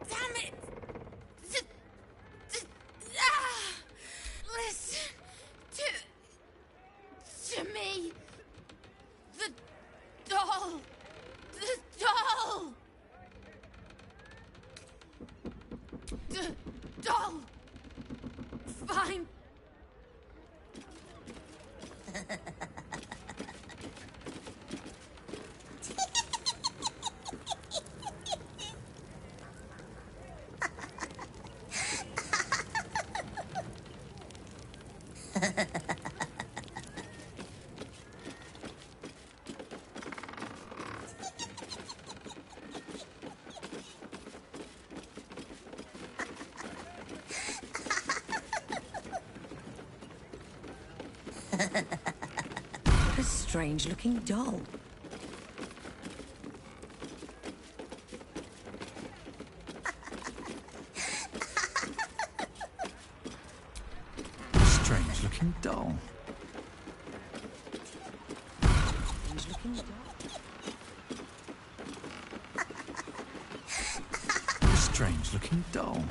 Damn it! Listen to me. The doll. The doll. The doll. Fine. What a strange-looking doll. Strange-looking doll. Strange-looking doll. Strange-looking doll.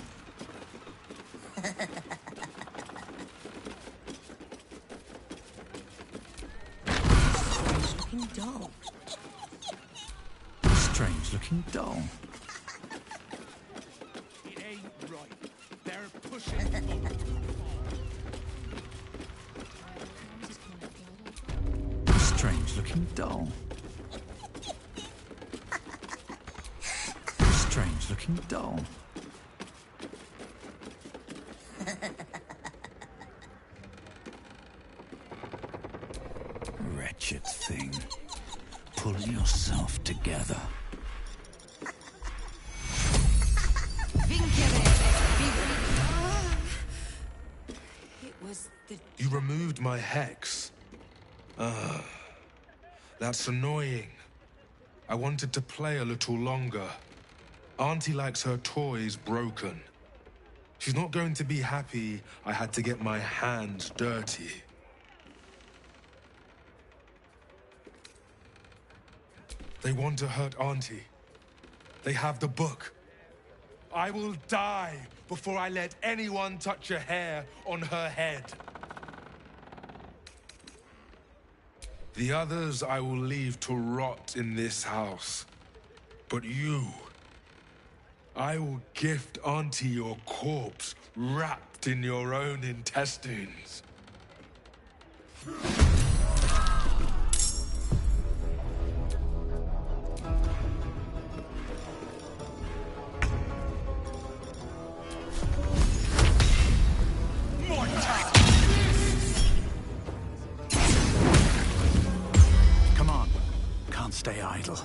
Strange-looking doll. Strange-looking doll. It ain't right. They're pushing forward. Strange-looking doll. Strange-looking doll. Wretched thing. Pull yourself together. It was the... You removed my hex. That's annoying. I wanted to play a little longer. Auntie likes her toys broken. She's not going to be happy I had to get my hands dirty. They want to hurt Auntie. They have the book. I will die before I let anyone touch a hair on her head. The others I will leave to rot in this house. But you, I will gift Auntie your corpse wrapped in your own intestines. Come on. Can't stay idle.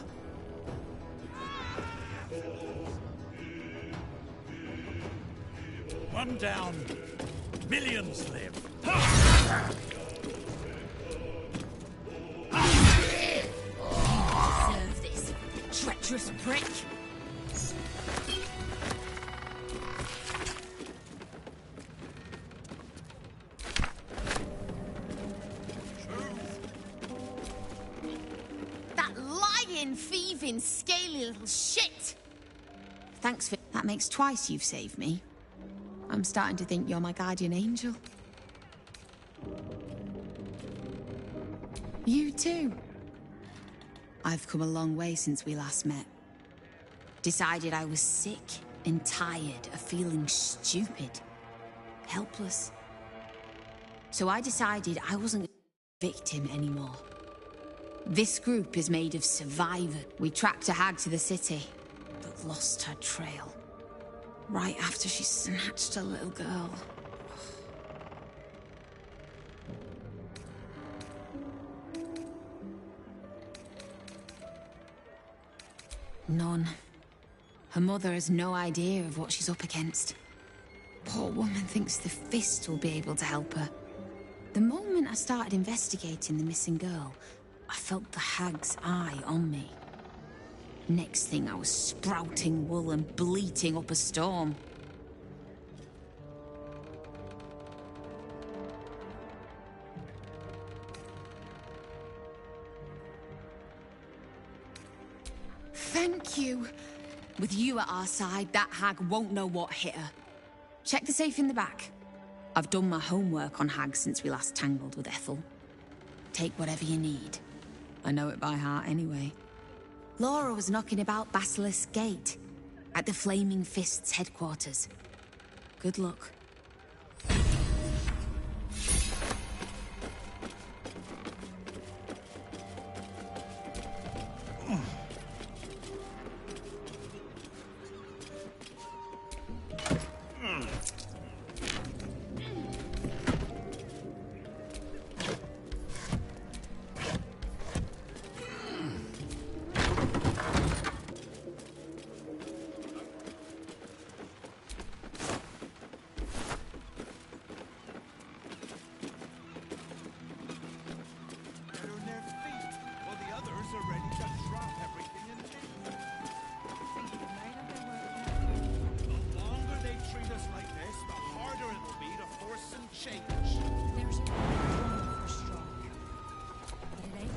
One down. Millions live. Deserve this, treacherous prick. That lying, thieving, scaly little shit. Thanks for... That makes twice you've saved me. I'm starting to think you're my guardian angel. You too. I've come a long way since we last met. Decided I was sick and tired of feeling stupid, helpless. So I decided I wasn't a victim anymore. This group is made of survivors. We tracked a hag to the city, but lost her trail. Right after she snatched a little girl. None. Her mother has no idea of what she's up against. Poor woman thinks the Fist will be able to help her. The moment I started investigating the missing girl, I felt the hag's eye on me. Next thing, I was sprouting wool and bleating up a storm. Thank you. With you at our side, that hag won't know what hit her. Check the safe in the back. I've done my homework on hags since we last tangled with Ethel. Take whatever you need. I know it by heart anyway. Laura was knocking about Basilisk Gate, at the Flaming Fist's headquarters. Good luck. They're on their feet, while the others are ready to drop everything and leave. The longer they treat us like this, the harder it will be to force some change. There's a reason for strong. But it ain't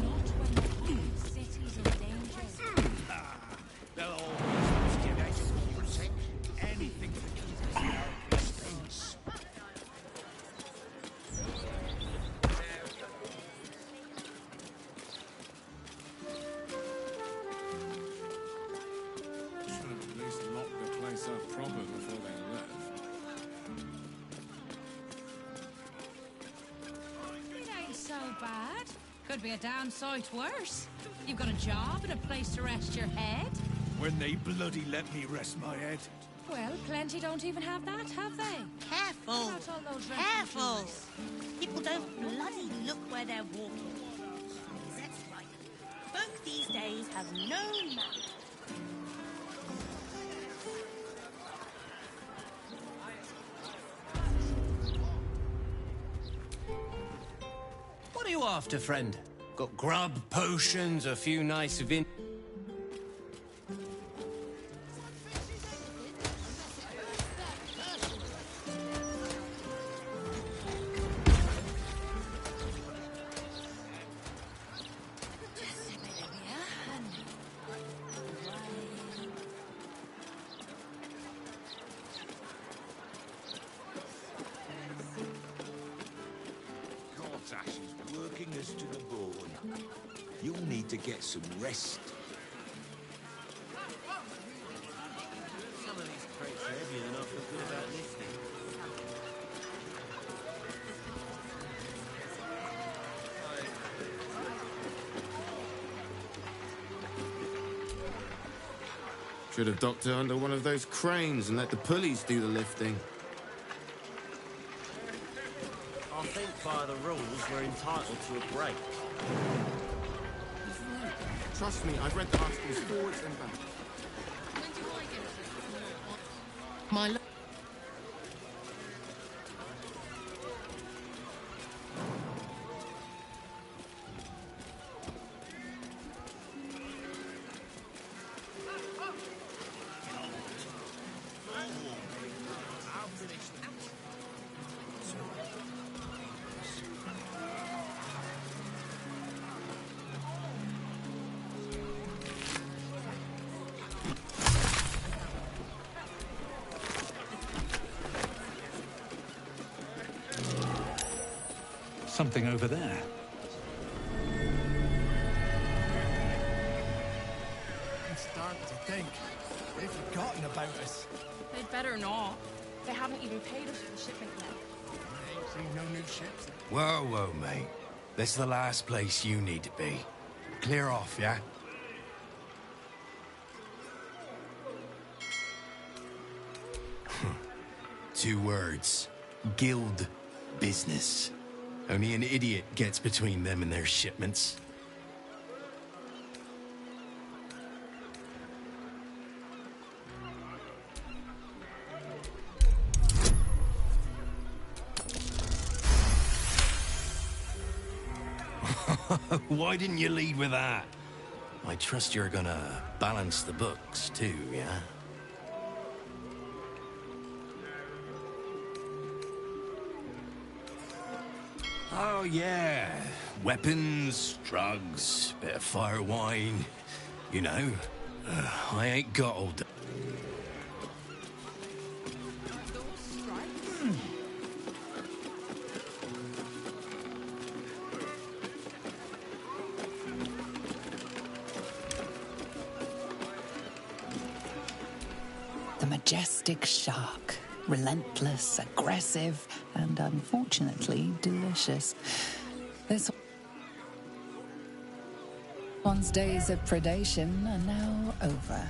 not when the city's in danger. They'll always give us protect anything to keep us in our place. Should have at least locked the place up proper before they left. It ain't so bad. Could be a damn sight worse. You've got a job and a place to rest your head. When they bloody let me rest my head. Well, plenty don't even have that, have they? Careful. What about all those Careful. refugees? People don't bloody look where they're walking. That's right. Folk these days have no manners. What are you after, friend? Got grub, potions, a few nice vin... God's ashes working us to the bone. You'll need to get some rest. Some of these crates are heavier than I feel good about lifting. Should have docked her under one of those cranes and let the pulleys do the lifting. I think by the rules we're entitled to a break. Trust me, I've read the articles forwards and back. My lo- Something over there. I'm starting to think they've forgotten about us. They'd better not. They haven't even paid us for the shipment yet. I ain't seen no new ships. Whoa, whoa, mate. This is the last place you need to be. Clear off, yeah? 2 words. Guild business. Only an idiot gets between them and their shipments. Why didn't you lead with that? I trust you're gonna balance the books too, yeah? Oh, yeah. Weapons, drugs, bit of fire wine. You know, I ain't got all day. The majestic shark. Relentless, aggressive, and unfortunately delicious. This one's days of predation are now over.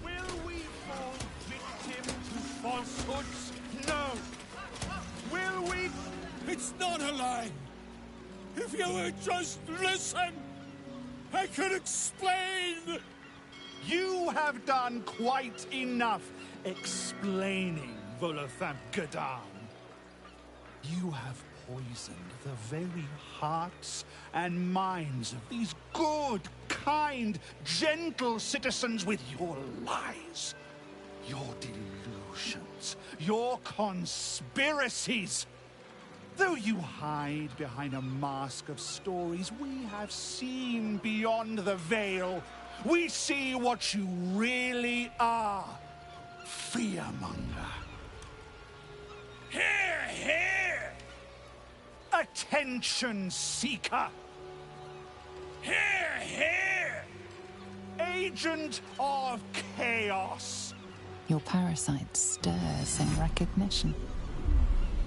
Will we fall victim to falsehoods? No. Will we? It's not a lie. If you would just listen, I could explain. You have done quite enough explaining, Volothamp Gadam. You have poisoned the very hearts and minds of these good, kind, gentle citizens with your lies, your delusions, your conspiracies. Though you hide behind a mask of stories, we have seen beyond the veil. We see what you really are. Fearmonger. Here, here! Attention seeker. Here, here! Agent of chaos. Your parasite stirs in recognition.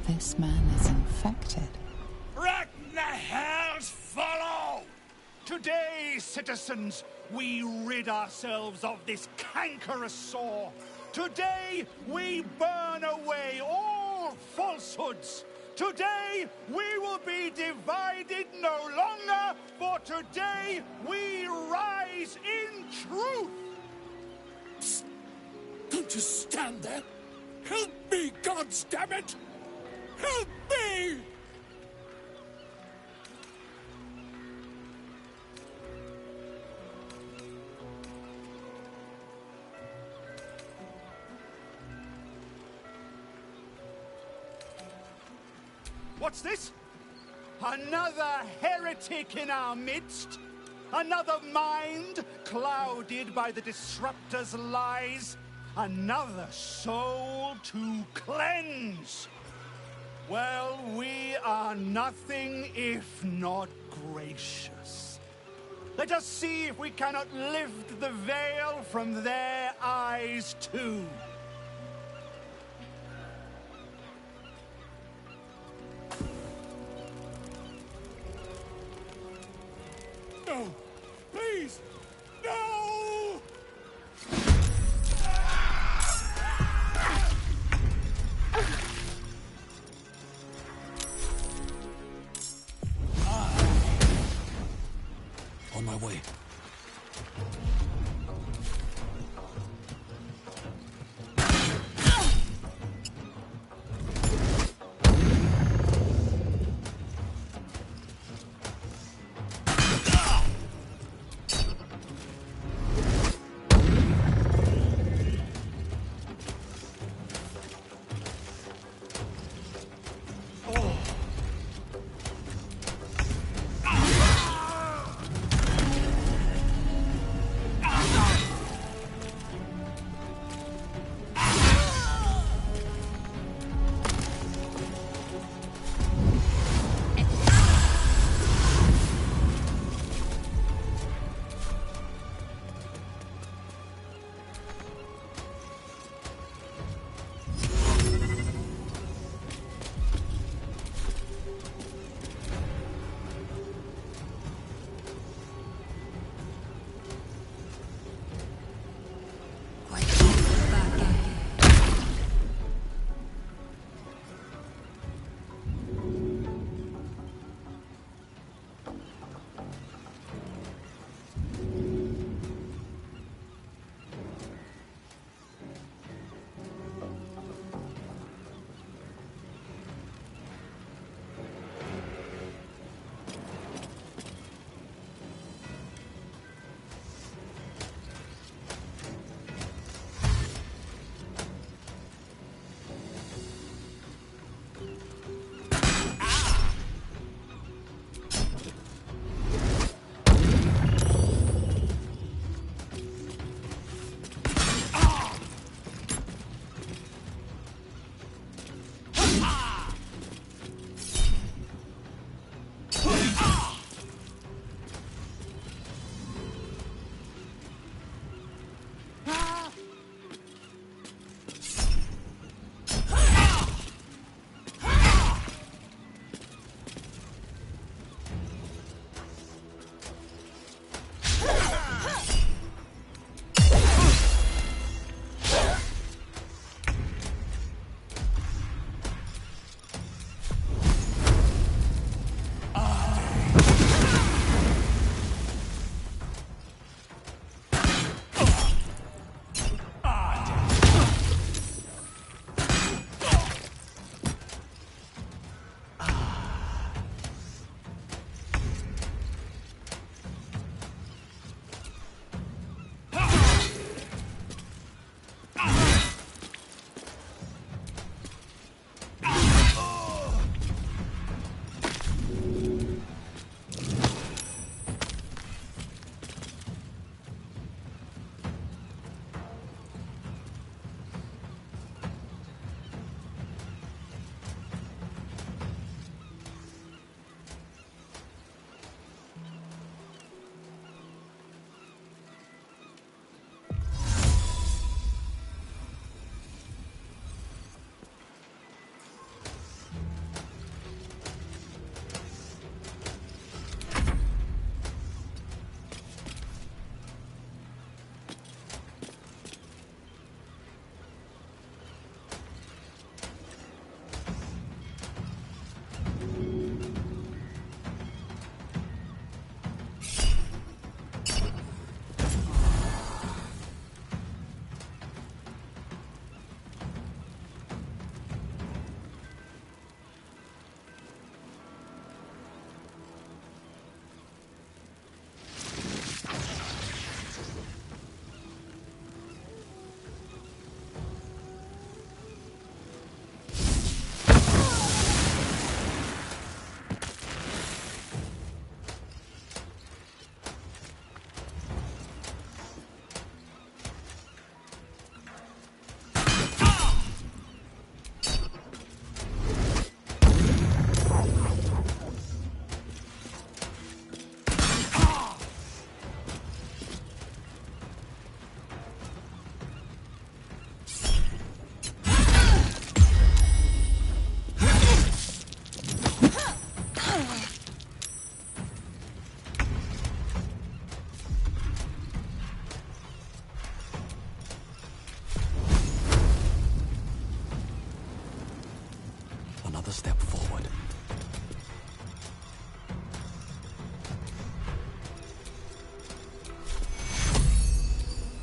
This man is infected. Ragnahells follow! Today, citizens, we rid ourselves of this cankerous sore. Today, we burn away all falsehoods. Today, we will be divided no longer, for today, we rise in truth. Psst. Don't just stand there. Help me, goddammit! Help me! What's this? Another heretic in our midst? Another mind clouded by the disruptor's lies? Another soul to cleanse? Well, we are nothing if not gracious. Let us see if we cannot lift the veil from their eyes too. No! Please! No! On my way.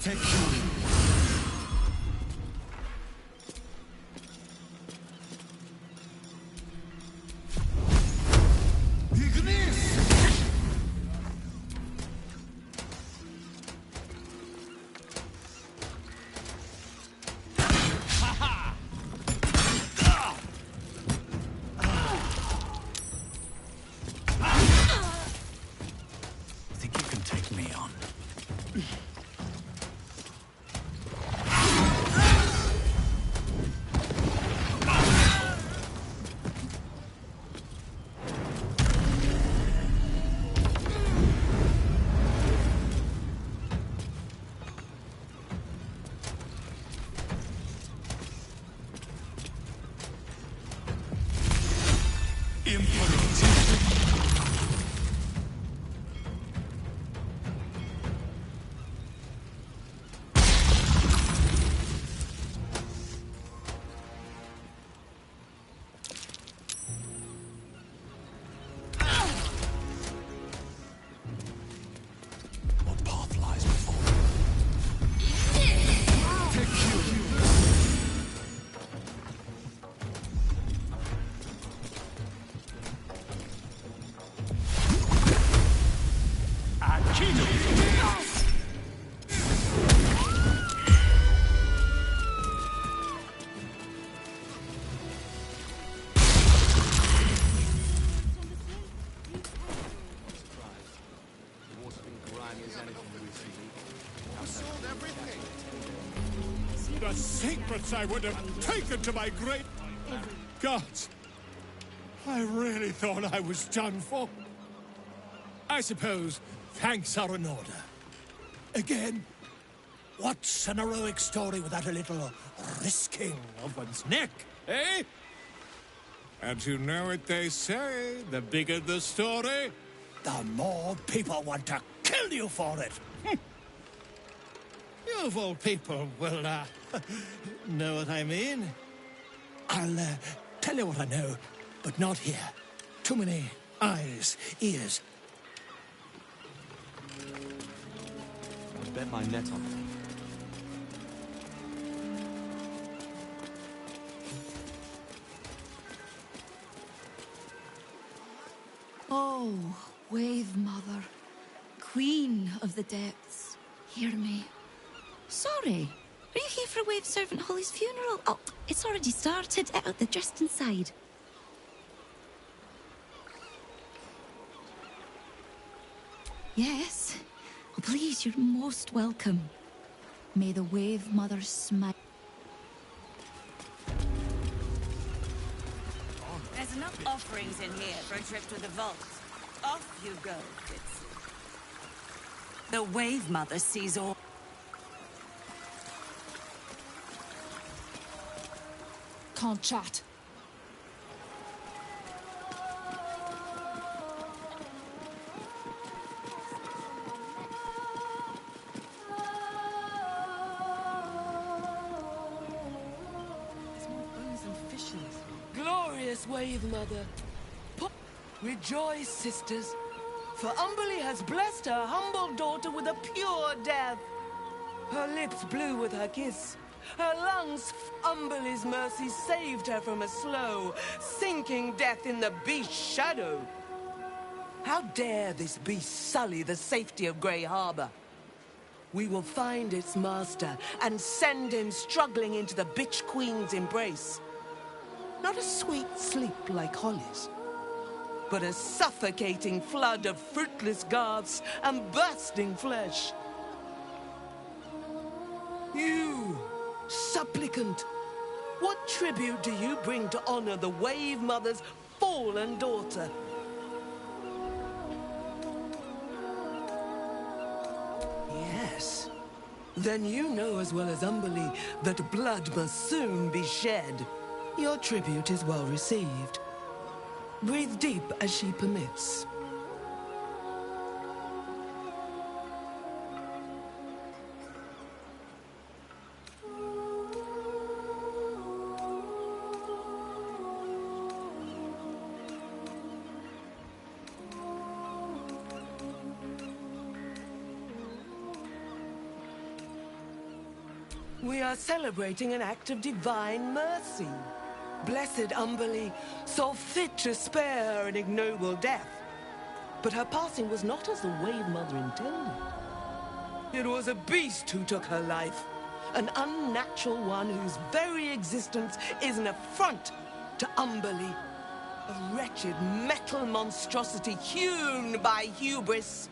Take you. Think you can take me on? What path lies before me? The secrets I would have taken to my great gods. I really thought I was done for. I suppose thanks are in order. Again, what's an heroic story without a little risking of one's neck, eh? And you know what they say, the bigger the story, the more people want to kill you for it. You of all people will, know what I mean. I'll, tell you what I know, but not here. Too many eyes, ears. I bet my net on it. Oh, Wave Mother, Queen of the Depths, hear me. Sorry, are you here for Wave Servant Holly's funeral? Oh, it's already started. They're just inside. Yes. Oh, please, you're most welcome. May the Wave Mother smile. There's enough offerings in here for a trip to the vault. Off you go, Fitz. The Wave Mother sees all. Can't chat. Glorious Wave Mother. Rejoice, sisters, for Umberlee has blessed her humble daughter with a pure death. Her lips blew with her kiss. Her lungs, Umberlee's mercy saved her from a slow, sinking death in the beast's shadow. How dare this beast sully the safety of Grey Harbor? We will find its master and send him struggling into the bitch queen's embrace. Not a sweet sleep like Holly's, but a suffocating flood of fruitless garths and bursting flesh. You, supplicant, what tribute do you bring to honor the Wave Mother's fallen daughter? Yes. Then you know as well as Umberlee that blood must soon be shed. Your tribute is well received. Breathe deep as she permits. We are celebrating an act of divine mercy. Blessed Umberlee saw fit to spare her an ignoble death. But her passing was not as the Wave Mother intended. It was a beast who took her life. An unnatural one whose very existence is an affront to Umberlee. A wretched metal monstrosity hewn by hubris.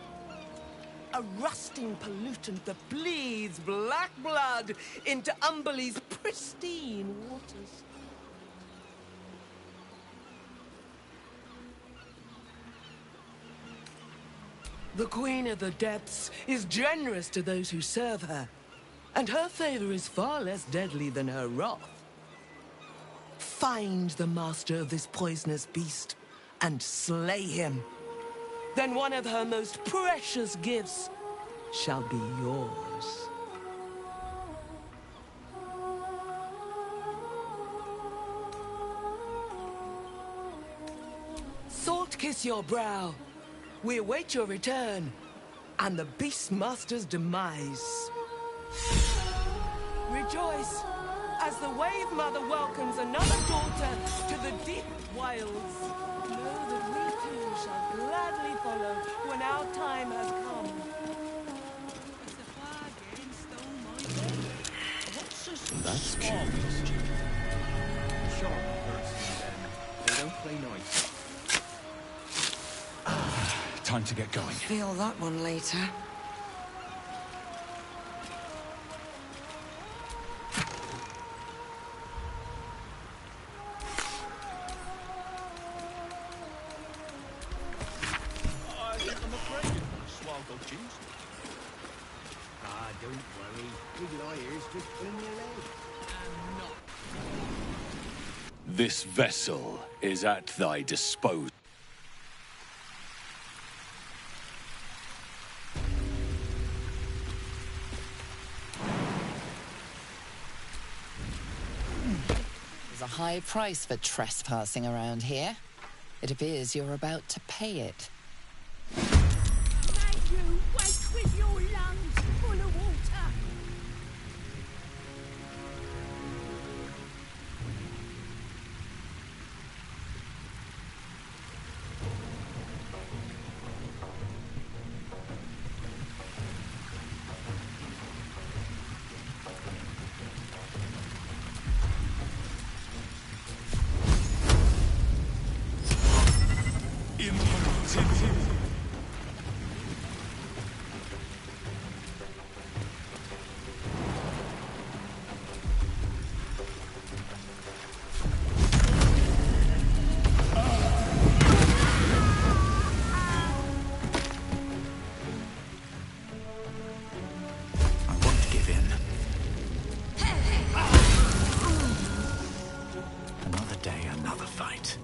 A rusting pollutant that bleeds black blood into Umberlee's pristine waters. The Queen of the Depths is generous to those who serve her, and her favor is far less deadly than her wrath. Find the master of this poisonous beast and slay him. Then one of her most precious gifts shall be yours. Salt kiss your brow. We await your return, and the Beastmaster's demise. Rejoice, as the Wave Mother welcomes another daughter to the deep wilds. Know that we too shall gladly follow when our time has come. That's curious. Sharp person, then. They don't play nice. Time to get going. Feel that one later. I'm afraid of Swallow juice. Ah, don't worry. Big lawyers just pulling your leg. I'm not. This vessel is at thy disposal. There's a high price for trespassing around here. It appears you're about to pay it. May you wake with your lungs full of water. Another day, another fight.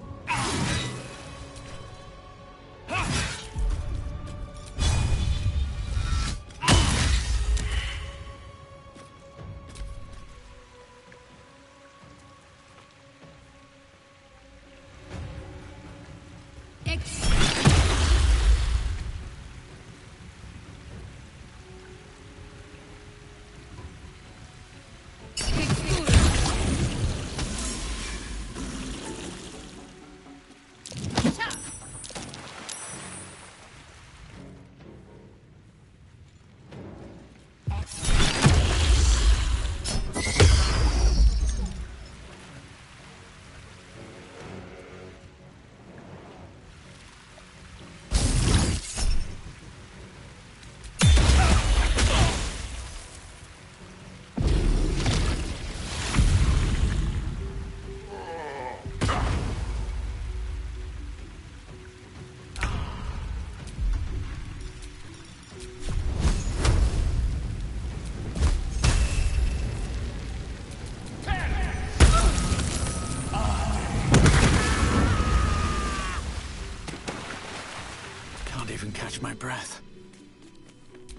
Can't even catch my breath.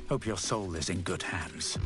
Hope your soul is in good hands.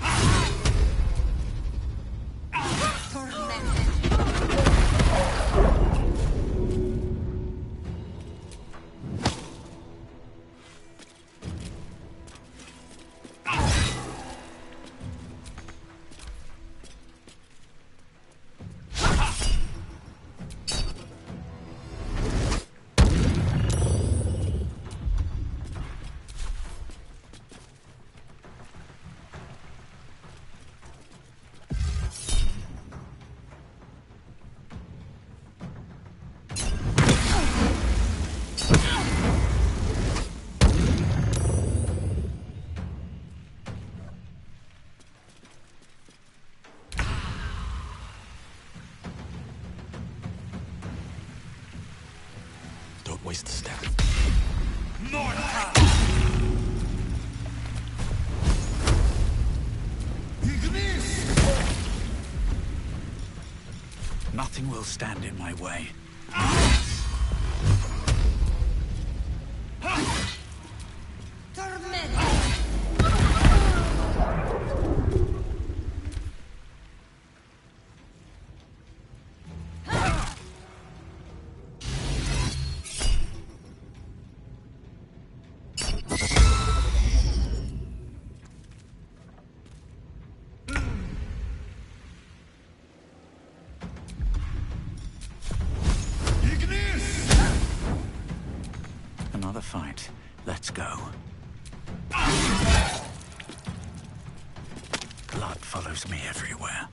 Nothing will stand in my way. Another fight. Let's go. Blood follows me everywhere.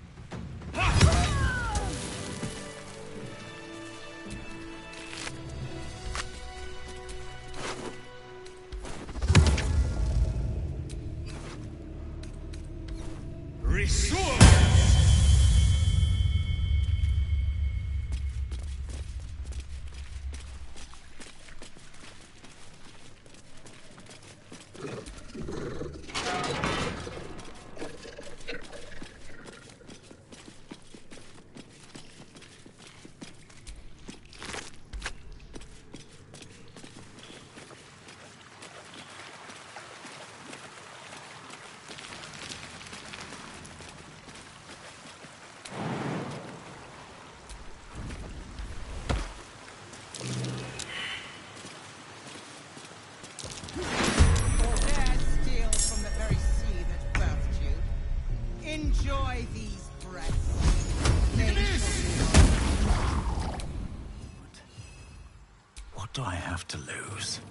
Enjoy these breaths. What do I have to lose?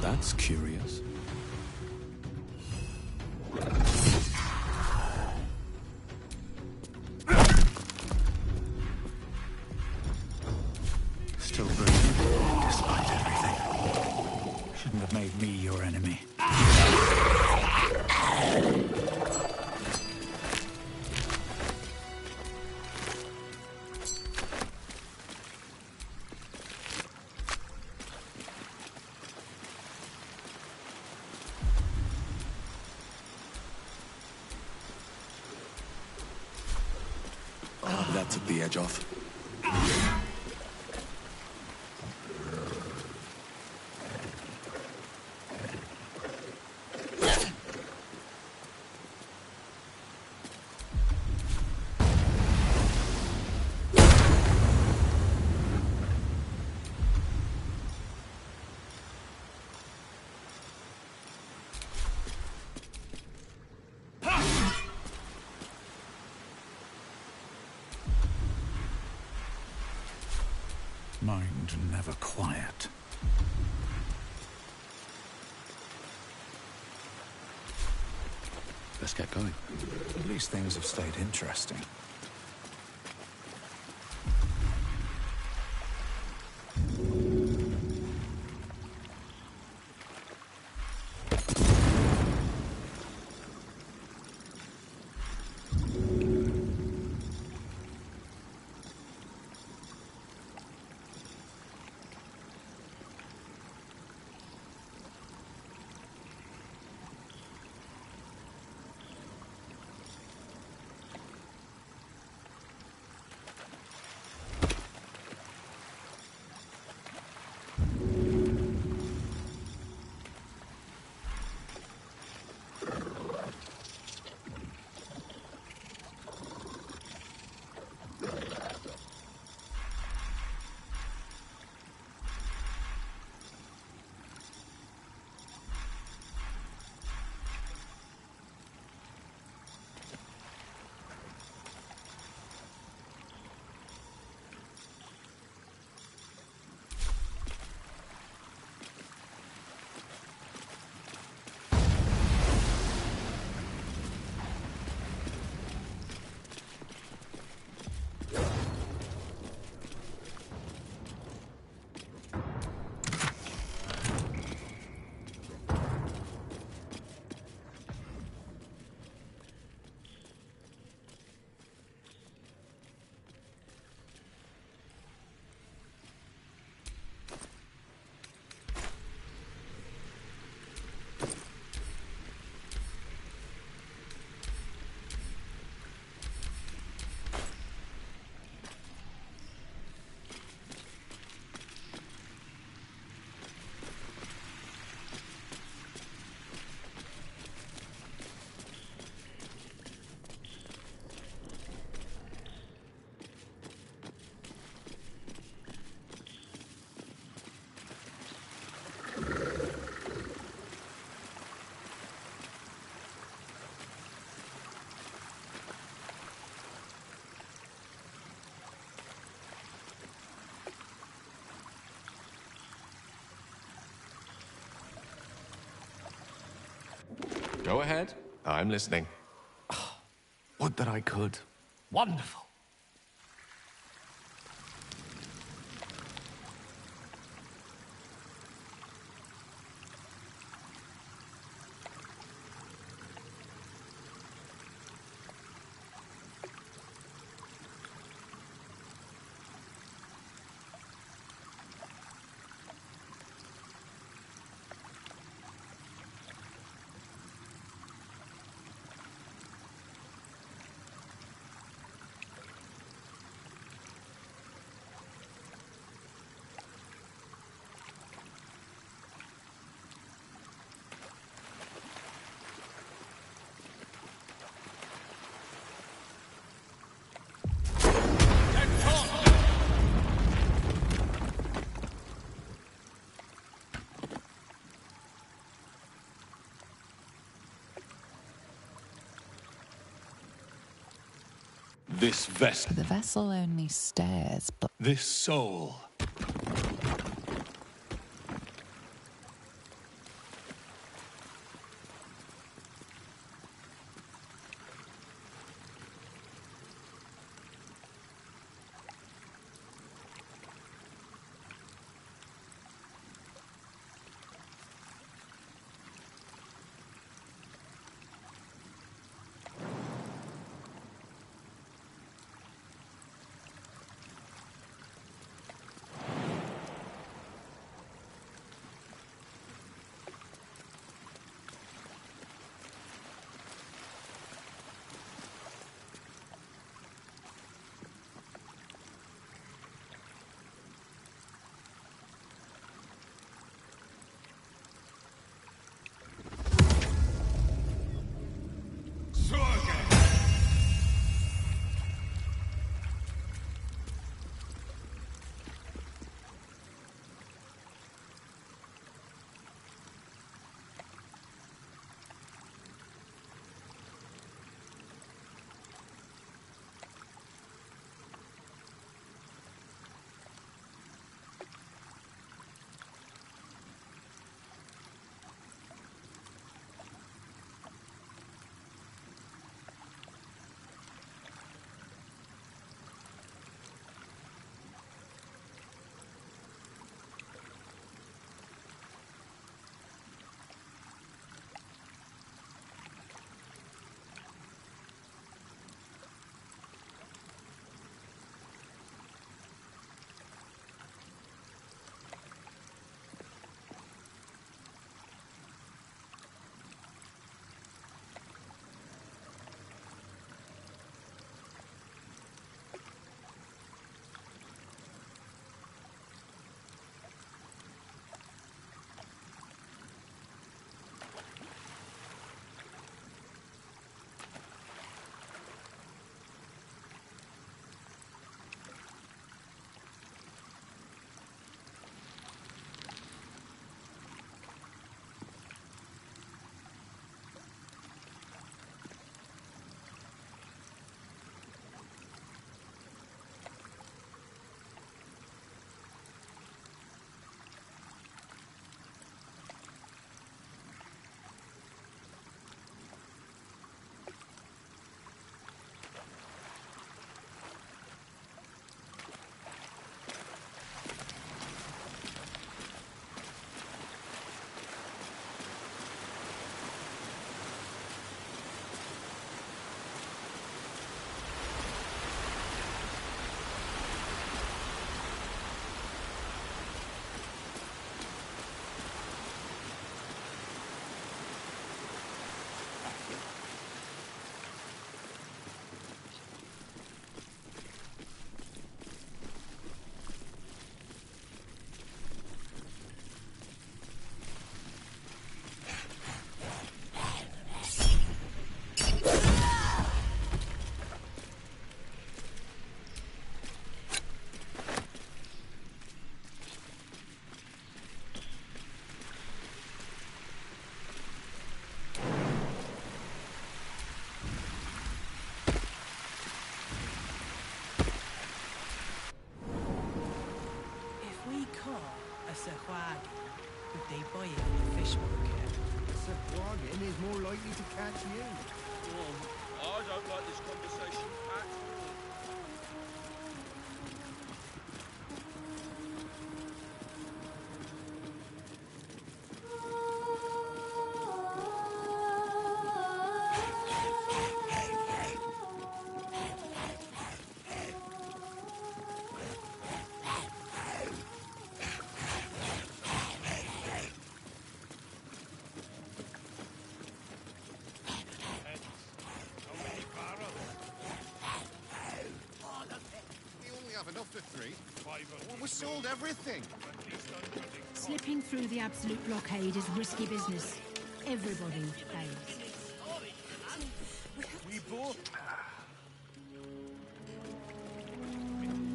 That's curious. Still breathing, despite everything. Shouldn't have made me your enemy. That took the edge off. Mind never quiet. Let's get going. At least things have stayed interesting. Go ahead. I'm listening. Would that I could. Wonderful. This vessel. The vessel only stares, but This soul. and is more likely to catch you. I don't like this conversation at all. Enough for 3. Well, we sold everything. Slipping through the absolute blockade is risky business. Everybody pays. We bought.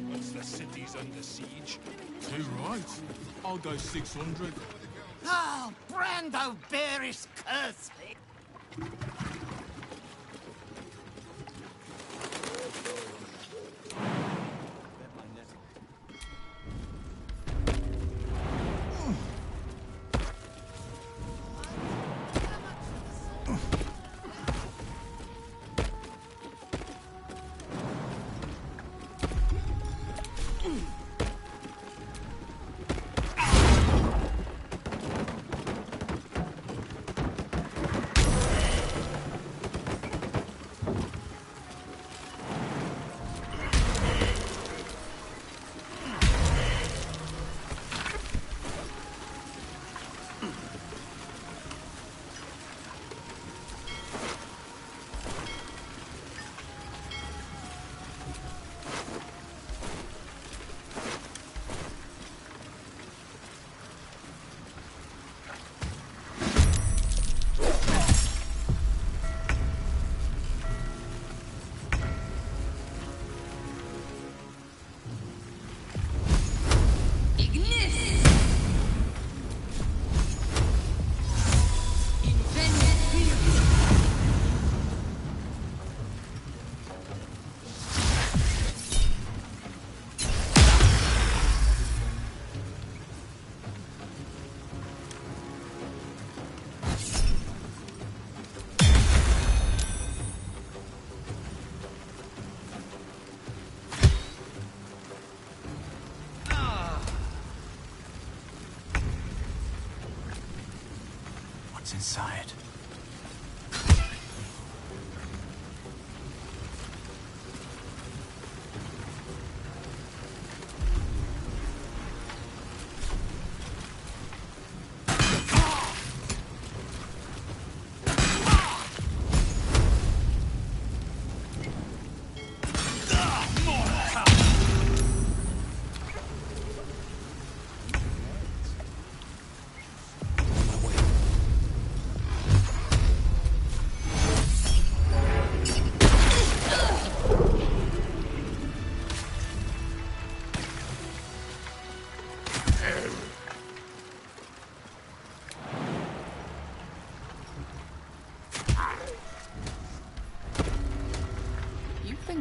Once the city's under siege. Too right. I'll go 600. Oh, Brando Bearish curse me! What's inside?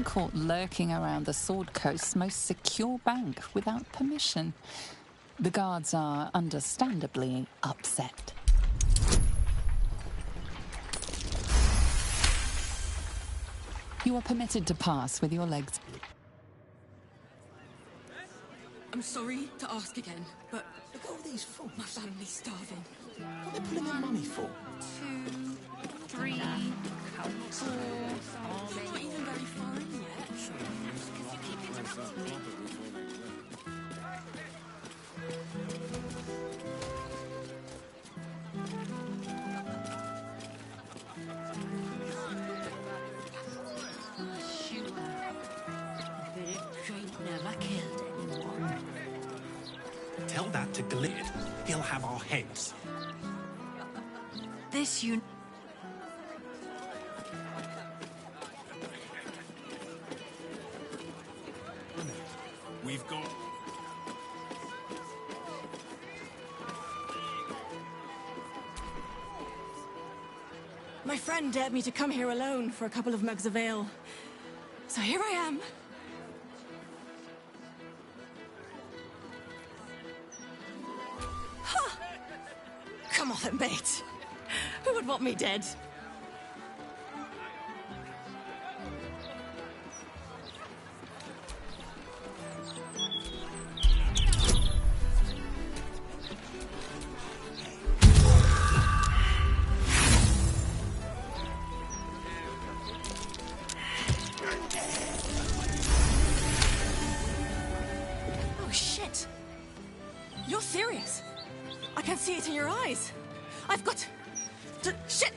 Caught lurking around the Sword Coast's most secure bank without permission. The guards are understandably upset. You are permitted to pass with your legs. I'm sorry to ask again, but look at all these fools. My family's starving. What are they pulling their money for? 2, 3, 4. Not even very far in yet. Tell that to Glid. He'll have our heads. This you... We've got... My friend dared me to come here alone for a couple of mugs of ale. So here I am. Ha! Come on then, mate. Who would want me dead? Oh, shit. You're serious. I can see it in your eyes. I've got... Shit!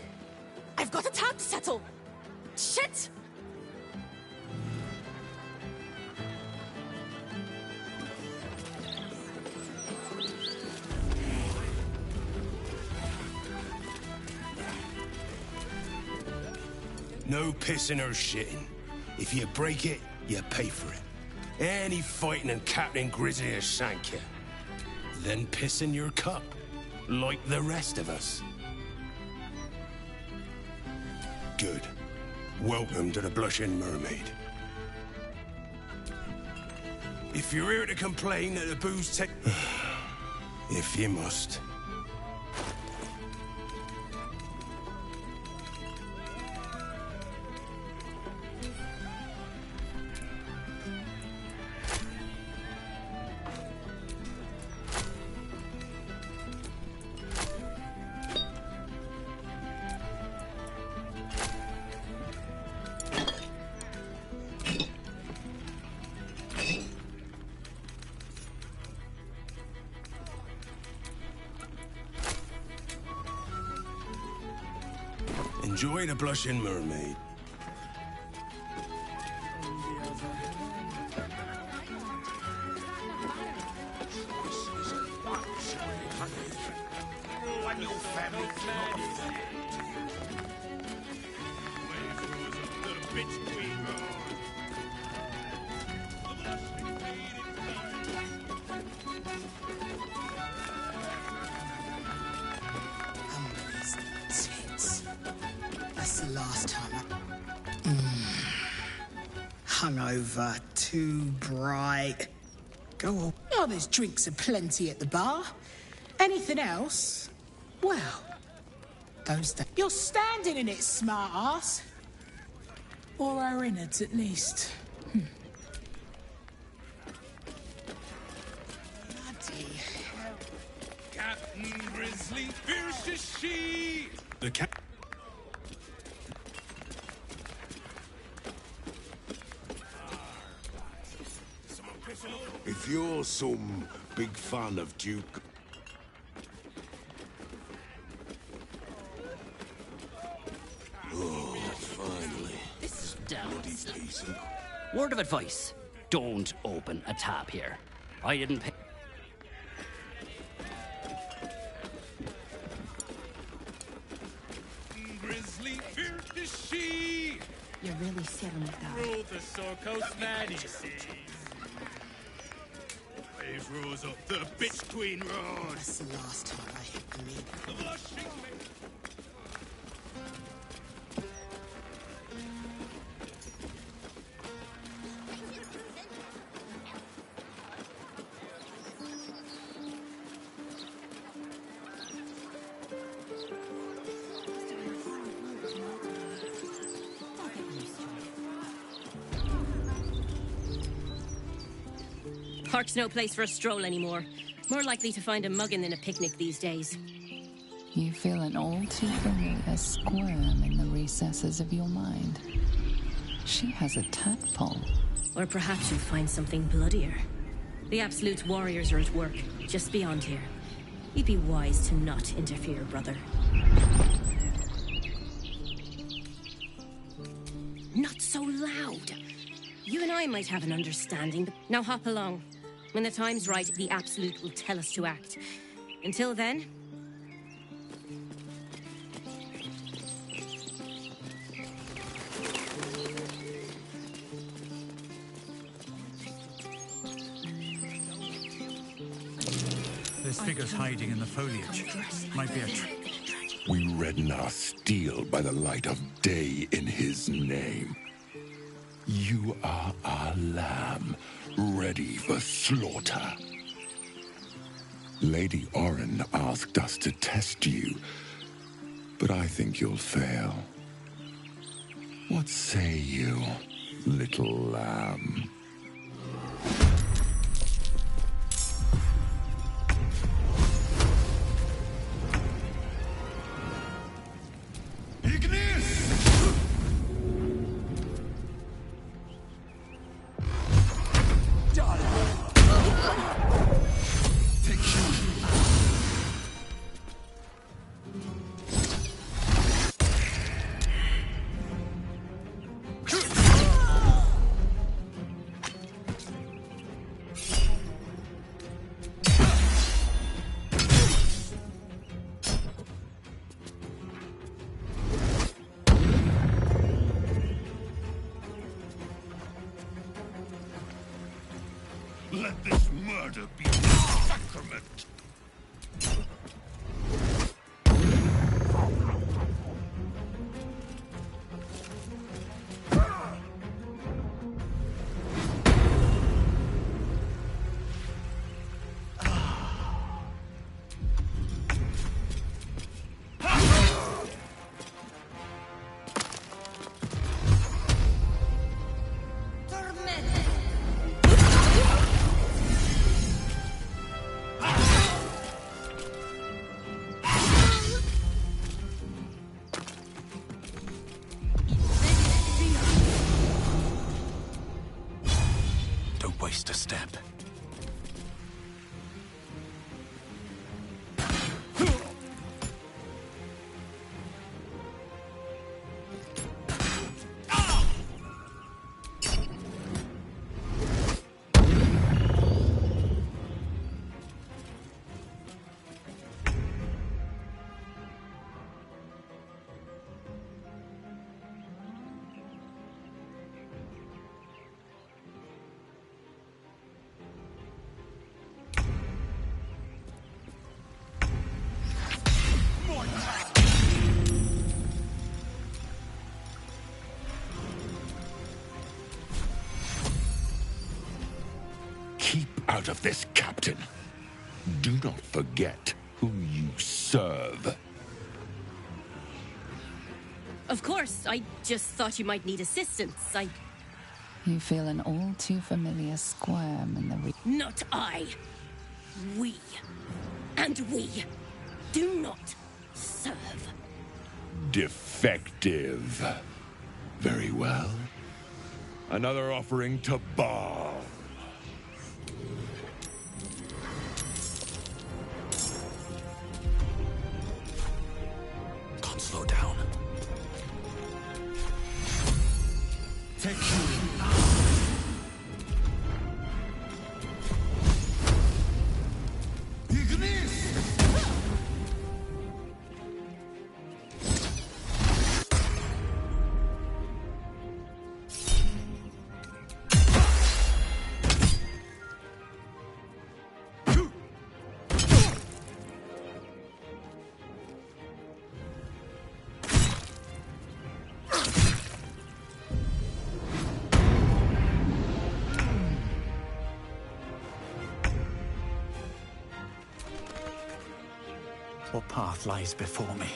I've got a tab to settle. Shit! No pissing or shitting. If you break it, you pay for it. Any fighting and Captain Grizzly will shank you. Then piss in your cup, like the rest of us. Good. Welcome to the Blushing Mermaid. If you're here to complain that the booze take... if you must. Enjoy the Blushing Mermaid. That's the last time Hungover, too bright. Go on. Oh, there's drinks aplenty at the bar. Anything else? Well, those days. You're standing in it, smart ass. Or our innards, at least. Bloody hell. Captain Grizzly, fierce as she! The cap... If you're some big fan of Duke... Oh, finally. This is bloody piece of... Word of advice. Don't open a tab here. I didn't pay... Grizzly, fierce as she! You're really selling it, though. Rule the Sorkos man, he sees. Wave rose up, the bitch queen roars. That's the last time I hit the meat. The blushing Park's no place for a stroll anymore. More likely to find a muggin than a picnic these days. You feel an all too familiar squirm in the recesses of your mind. She has a tadpole. Or perhaps you'll find something bloodier. The Absolute's warriors are at work, just beyond here. You'd be wise to not interfere, brother. Not so loud! You and I might have an understanding, but now hop along. When the time's right, the Absolute will tell us to act. Until then... There's figures hiding in the foliage. Might be a trick. We redden our steel by the light of day in his name. You are our lamb, ready for slaughter. Lady Orin asked us to test you. but I think you'll fail. What say you, little lamb? Let this murder be a sacrament! Don't waste a step. Keep out of this, Captain. Do not forget who you serve. Of course, I just thought you might need assistance. You feel an all too familiar squirm in the Not I. We. And we do not serve. Defective. Very well. Another offering to Baal. Can't slow down. Take you. What path lies before me?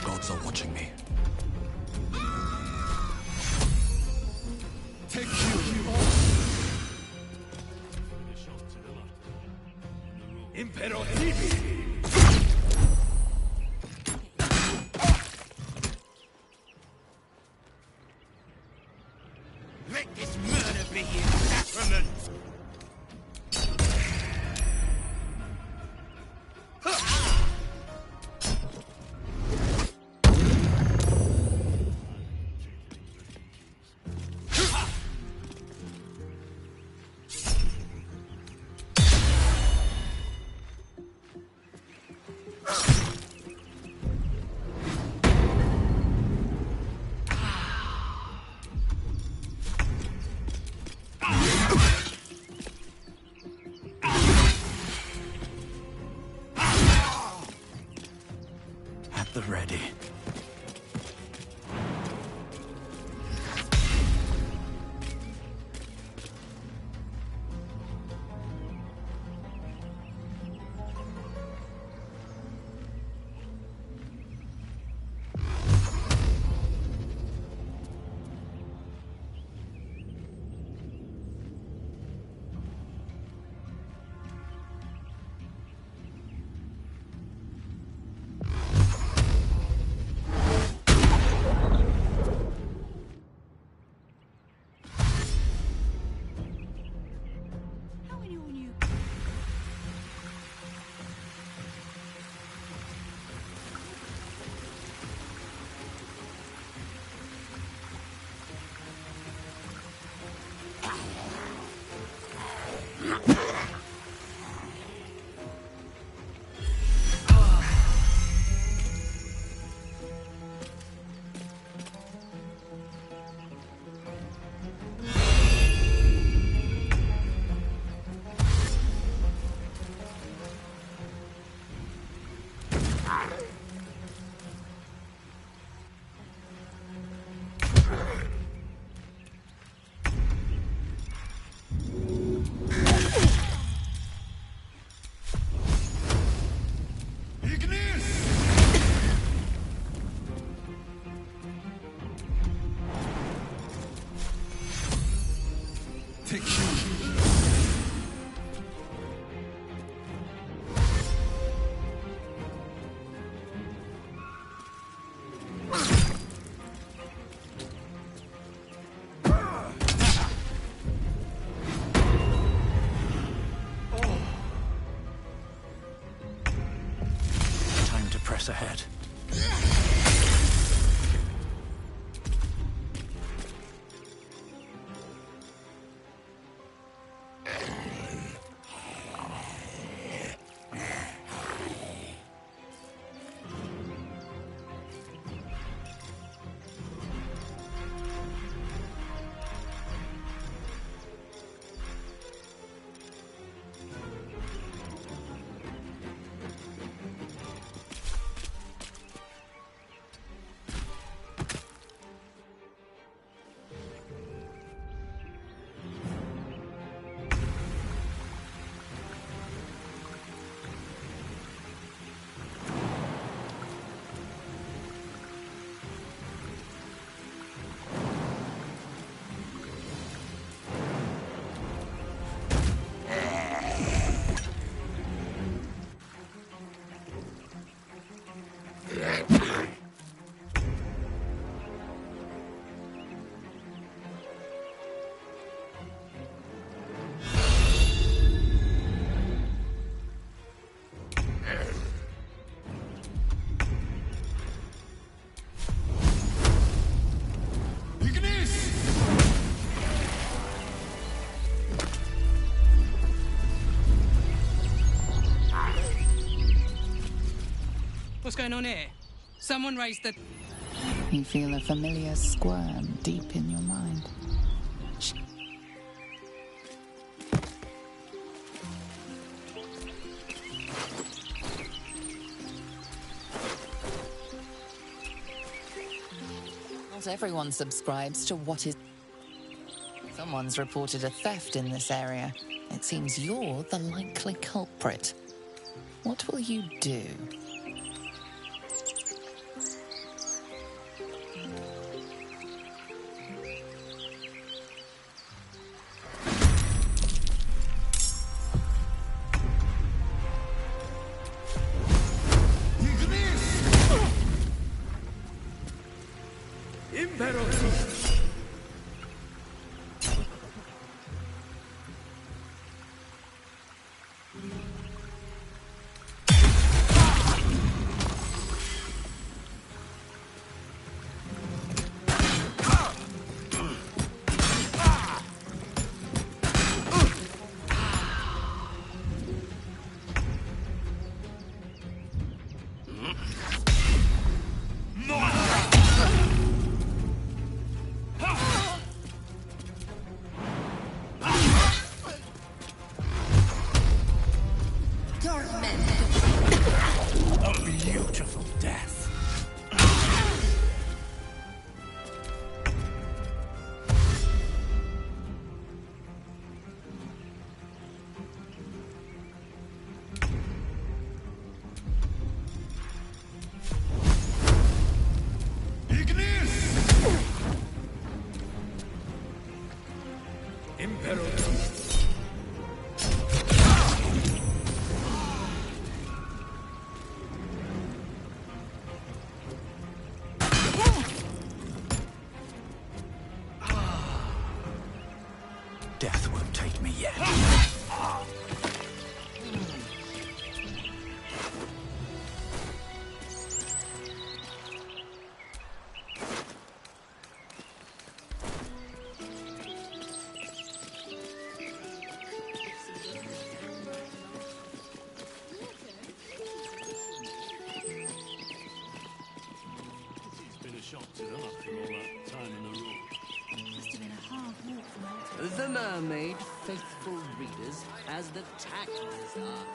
gods are watching me. Take you! Impero Tibi! Let this murder be your sacrament! At the ready. Time to press ahead. What's going on here? Someone raised the... You feel a familiar squirm deep in your mind. Not everyone subscribes to what is... Someone's reported a theft in this area. It seems you're the likely culprit. What will you do? A beautiful death. Death won't take me yet. The mermaid, faithful readers, as the tackles are.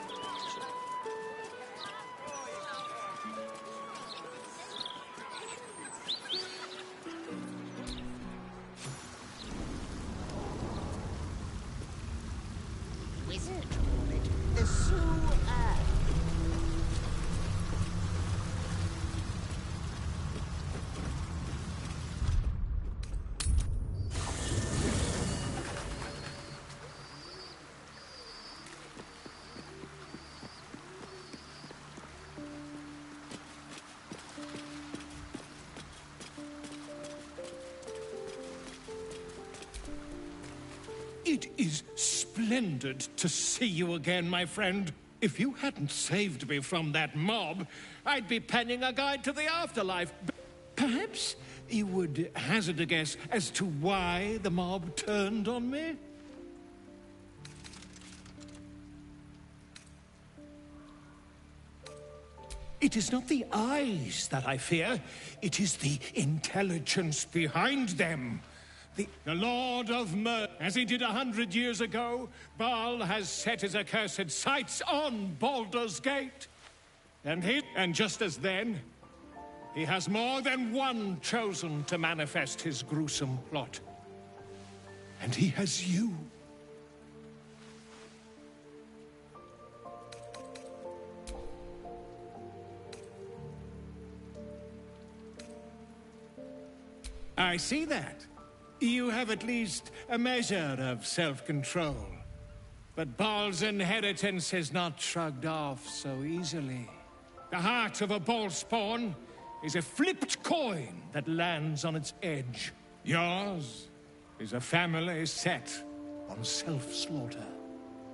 Wizard call it the sewer. It is splendid to see you again, my friend. If you hadn't saved me from that mob, I'd be penning a guide to the afterlife. Perhaps you would hazard a guess as to why the mob turned on me? It is not the eyes that I fear. It is the intelligence behind them. The Lord of Mer, as he did 100 years ago, Baal has set his accursed sights on Baldur's Gate. And just as then, he has more than one chosen to manifest his gruesome plot. And he has you. I see that. You have at least a measure of self-control. But Baal's inheritance is not shrugged off so easily. The heart of a Baal spawn is a flipped coin that lands on its edge. Yours is a family set on self-slaughter.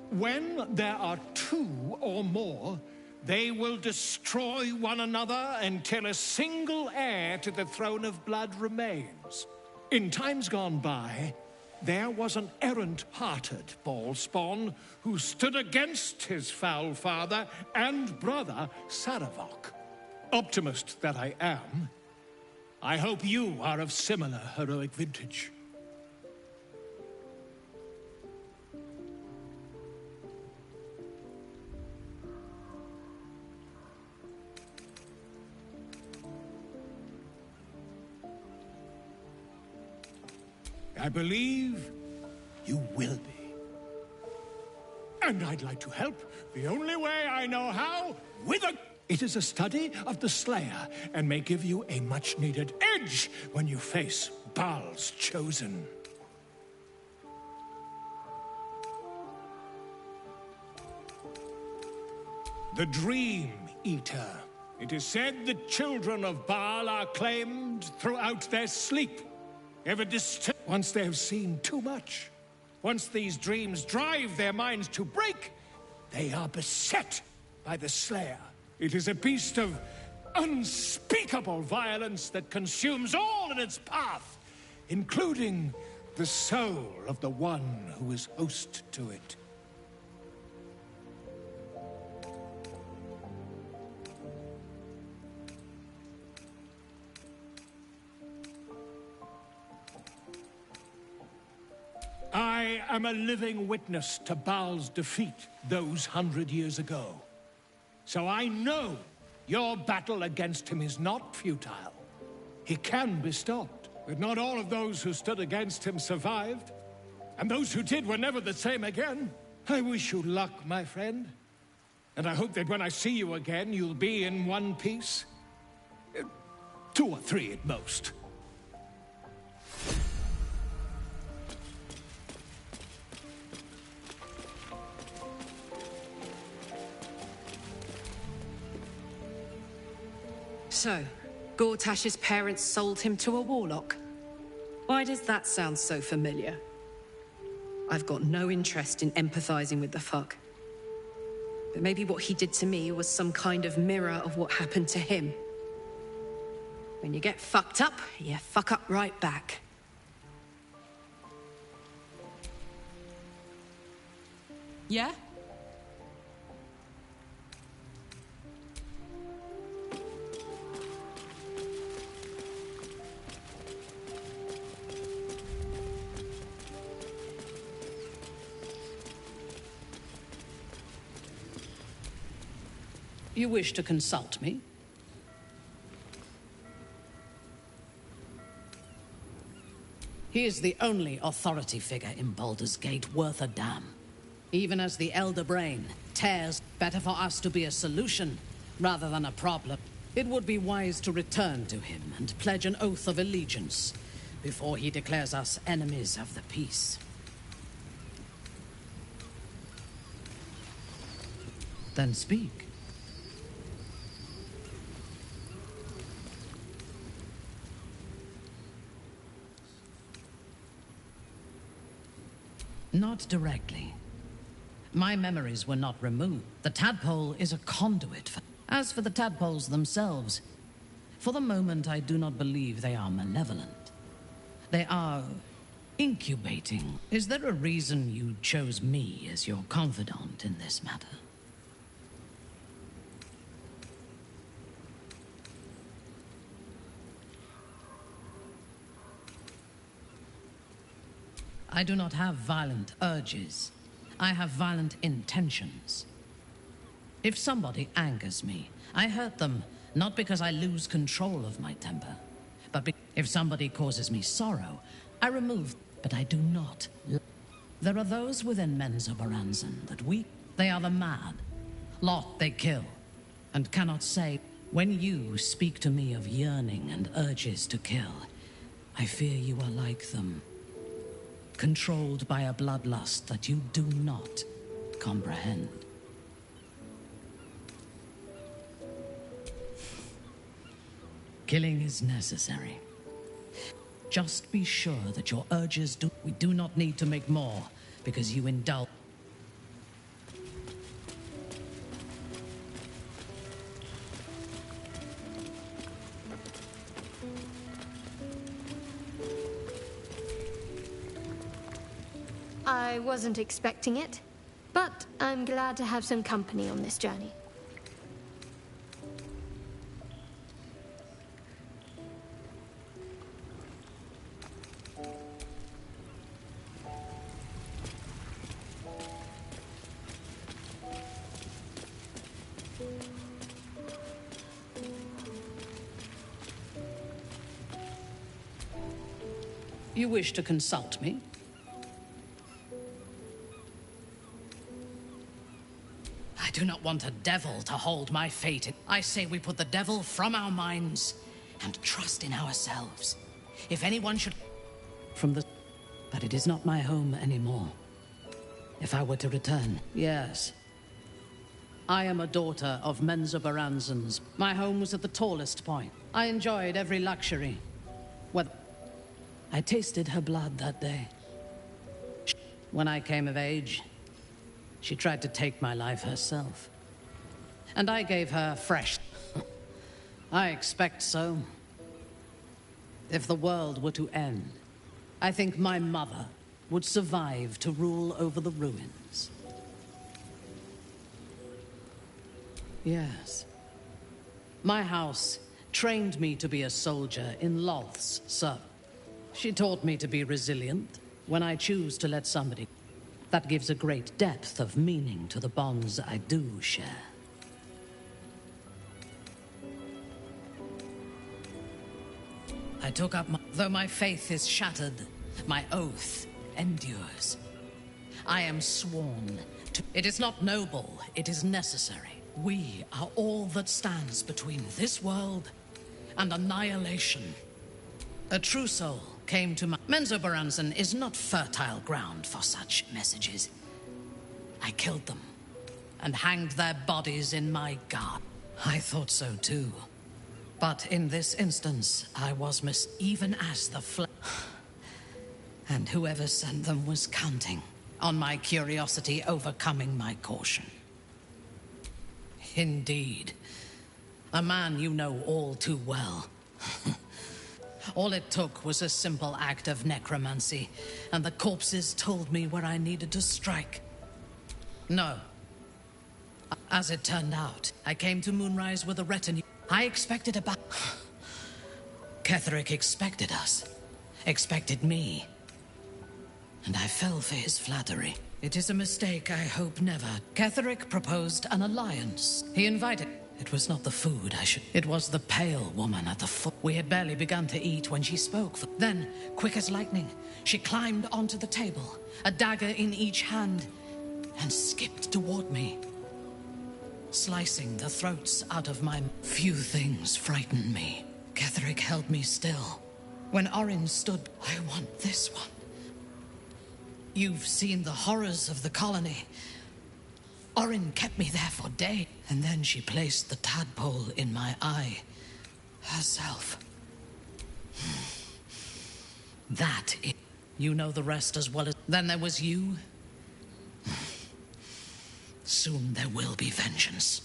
When there are two or more, they will destroy one another until a single heir to the throne of blood remains. In times gone by, there was an errant-hearted Baal spawn who stood against his foul father and brother, Sarevok. Optimist that I am, I hope you are of similar heroic vintage. I believe you will be. And I'd like to help the only way I know how, with a... It is a study of the Slayer, and may give you a much-needed edge when you face Baal's chosen. The Dream Eater. It is said the children of Baal are claimed throughout their sleep. Once they have seen too much, once these dreams drive their minds to break, they are beset by the Slayer. It is a beast of unspeakable violence that consumes all in its path, including the soul of the one who is host to it. I am a living witness to Baal's defeat those 100 years ago. So I know your battle against him is not futile. He can be stopped. But not all of those who stood against him survived. And those who did were never the same again. I wish you luck, my friend. And I hope that when I see you again, you'll be in one piece. 2 or 3 at most. So, Gortash's parents sold him to a warlock. Why does that sound so familiar? I've got no interest in empathizing with the fuck. But maybe what he did to me was some kind of mirror of what happened to him. When you get fucked up, you fuck up right back. Yeah? You wish to consult me? He is the only authority figure in Baldur's Gate worth a damn. Even as the Elder Brain tears, better for us to be a solution rather than a problem. It would be wise to return to him and pledge an oath of allegiance before he declares us enemies of the peace. Then speak. Not directly. My memories were not removed. The tadpole is a conduit for... As for the tadpoles themselves, for the moment I do not believe they are malevolent. They are incubating. Is there a reason you chose me as your confidant in this matter? I do not have violent urges. I have violent intentions. If somebody angers me, I hurt them not because I lose control of my temper, but if somebody causes me sorrow, I remove, but I do not. There are those within Menzoberranzan that they are the mad. Lot they kill, and cannot say. When you speak to me of yearning and urges to kill, I fear you are like them. Controlled by a bloodlust that you do not comprehend. Killing is necessary. Just be sure that your urges do... We do not need to make more, because you indulge... I wasn't expecting it, but I'm glad to have some company on this journey. You wish to consult me? I do not want a devil to hold my fate. I say we put the devil from our minds and trust in ourselves. If anyone should... But it is not my home anymore. If I were to return, yes. I am a daughter of Menzoberranzans. My home was at the tallest point. I enjoyed every luxury. I tasted her blood that day. When I came of age, she tried to take my life herself. And I gave her fresh. I expect so. If the world were to end, I think my mother would survive to rule over the ruins. Yes. My house trained me to be a soldier in Lolth's service. She taught me to be resilient when I choose to let somebody... That gives a great depth of meaning to the bonds I do share. I took up my... Though my faith is shattered, my oath endures. I am sworn to... It is not noble, it is necessary. We are all that stands between this world and annihilation. A true soul came to my... Menzoberranzan is not fertile ground for such messages. I killed them and hanged their bodies in my garden. I thought so too. But in this instance, I was even as the and whoever sent them was counting on my curiosity overcoming my caution. Indeed. A man you know all too well. All it took was a simple act of necromancy, and the corpses told me where I needed to strike. No. As it turned out, I came to Moonrise with a retinue. I expected Ketheric expected us. Expected me. And I fell for his flattery. It is a mistake I hope never. Ketheric proposed an alliance. He invited... It was not the food I should... It was the pale woman at the foot. We had barely begun to eat when she spoke. Then, quick as lightning, she climbed onto the table, a dagger in each hand, and skipped toward me, slicing the throats out of my... Few things frightened me. Ketheric held me still. When Orin stood, I want this one. You've seen the horrors of the colony. Orin kept me there for days, and then she placed the tadpole in my eye. Herself. That is... You know the rest as well as... Then there was you. Soon there will be vengeance.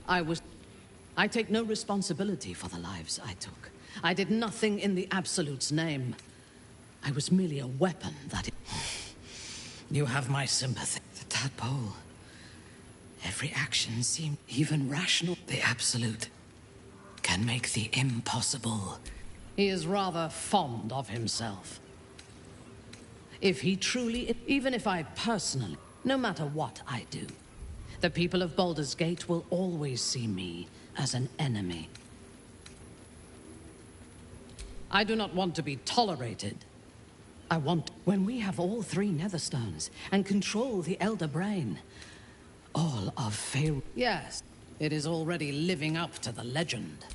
I take no responsibility for the lives I took. I did nothing in the Absolute's name. I was merely a weapon that... You have my sympathy. The tadpole. Every action seemed even rational. The Absolute can make the impossible. He is rather fond of himself. If he truly... Even if I personally... No matter what I do, the people of Baldur's Gate will always see me as an enemy. I do not want to be tolerated. I want... When we have all three Netherstones and control the Elder Brain, all of Faerûn... Yes, it is already living up to the legend.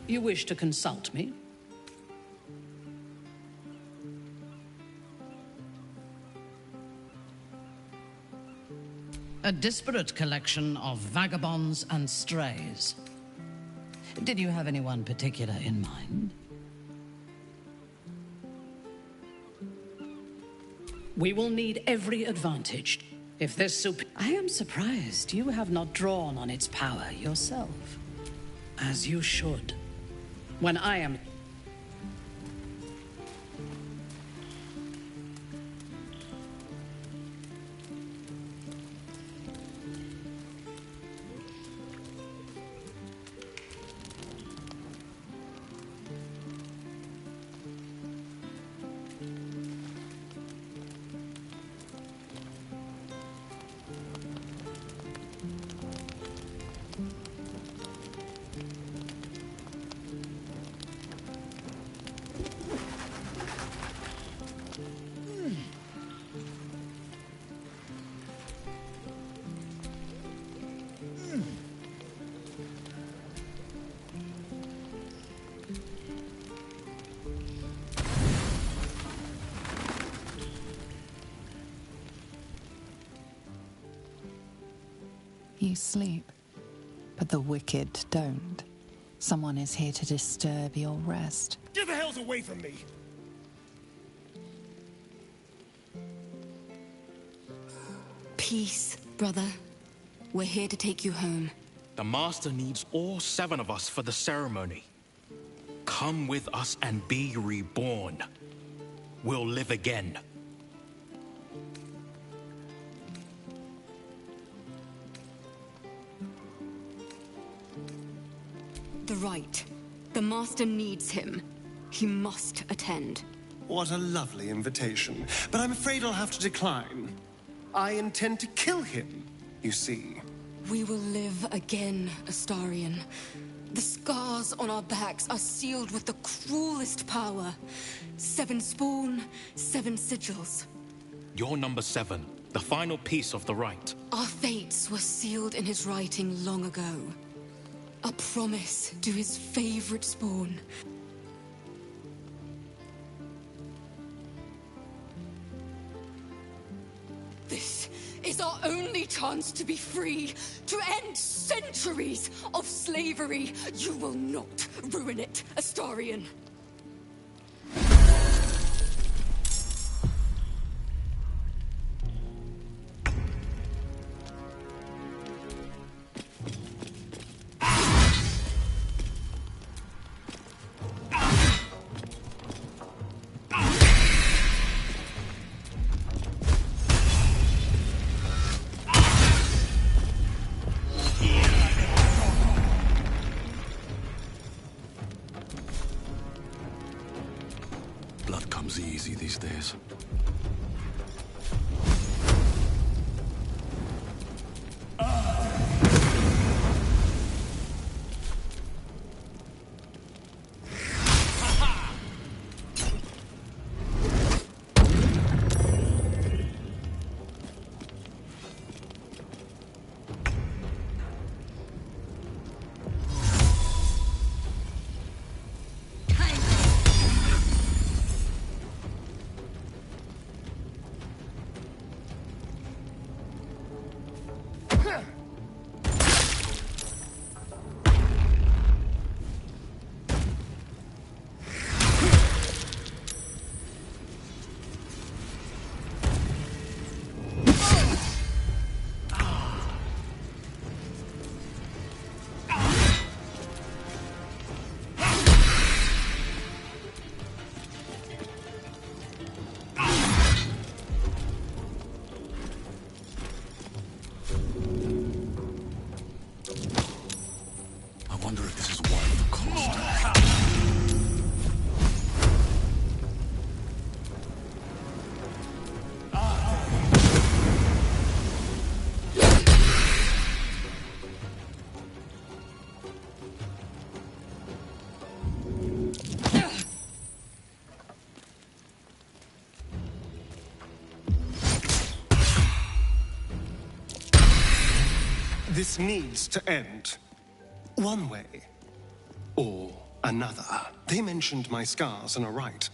You wish to consult me? A disparate collection of vagabonds and strays. Did you have anyone particular in mind? We will need every advantage. If this I am surprised you have not drawn on its power yourself. As you should. When I am... You sleep. But the wicked don't. Someone is here to disturb your rest. Get the hells away from me! Peace, brother. We're here to take you home. The Master needs all 7 of us for the ceremony. Come with us and be reborn. We'll live again. The rite. The Master needs him. He must attend. What a lovely invitation. But I'm afraid I'll have to decline. I intend to kill him, you see. We will live again, Astarion. The scars on our backs are sealed with the cruelest power. 7 spawn, 7 sigils. You're number 7, the final piece of the rite. Our fates were sealed in his writing long ago. A promise to his favorite spawn. This is our only chance to be free, to end centuries of slavery. You will not ruin it, Astarion. Blood comes easy these days. This needs to end. One way or another. They mentioned my scars and are right.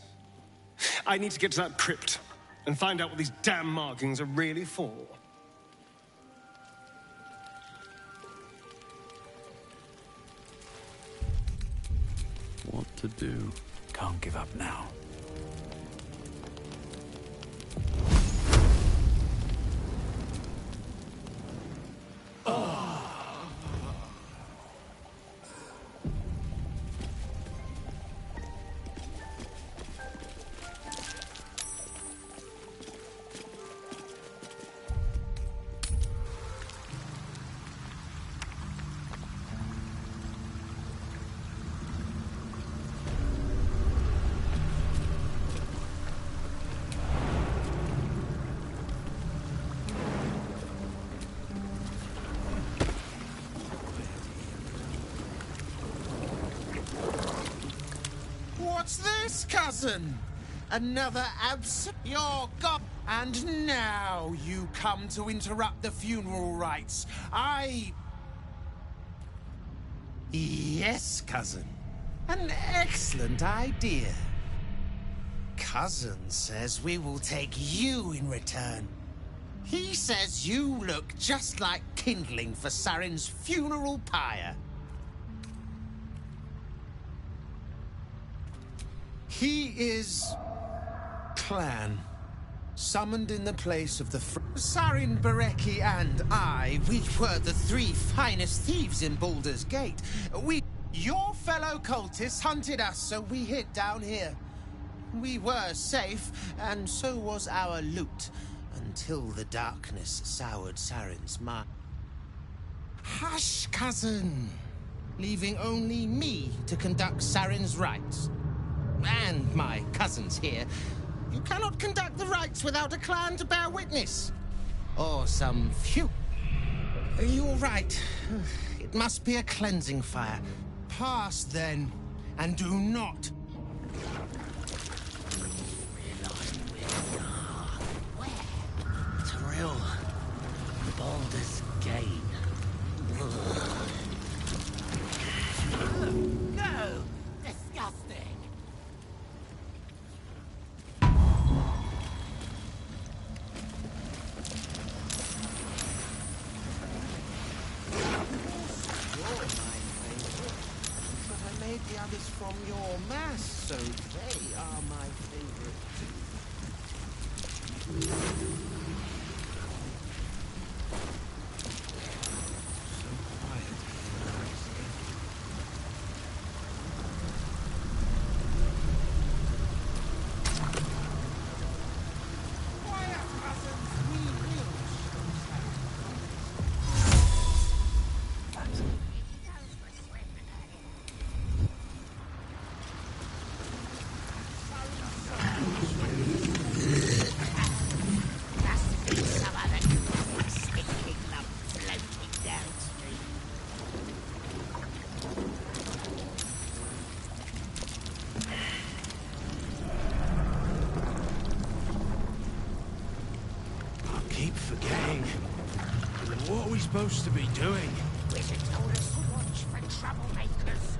I need to get to that crypt and find out what these damn markings are really for. What to do? Can't give up now. What's this, cousin? Another You're gone. And now you come to interrupt the funeral rites. Yes, cousin. An excellent idea. Cousin says we will take you in return. He says you look just like kindling for Saren's funeral pyre. He is... Clan. Summoned in the place of the Saren, Bereki, and I, we were the 3 finest thieves in Baldur's Gate. Your fellow cultists hunted us, so we hid down here. We were safe, and so was our loot, until the darkness soured Saren's mind. Hush, cousin! Leaving only me to conduct Saren's rites. And my cousins here. You cannot conduct the rites without a clan to bear witness. Or some few. You're right. It must be a cleansing fire. Pass, then, and do not. Thrill. Baldur's Gate. No! Disgusting! The others from your mass, so they are my favorite too. So quiet. Quiet, cousins. We will What are we supposed to be doing? Wizard told us to watch for troublemakers.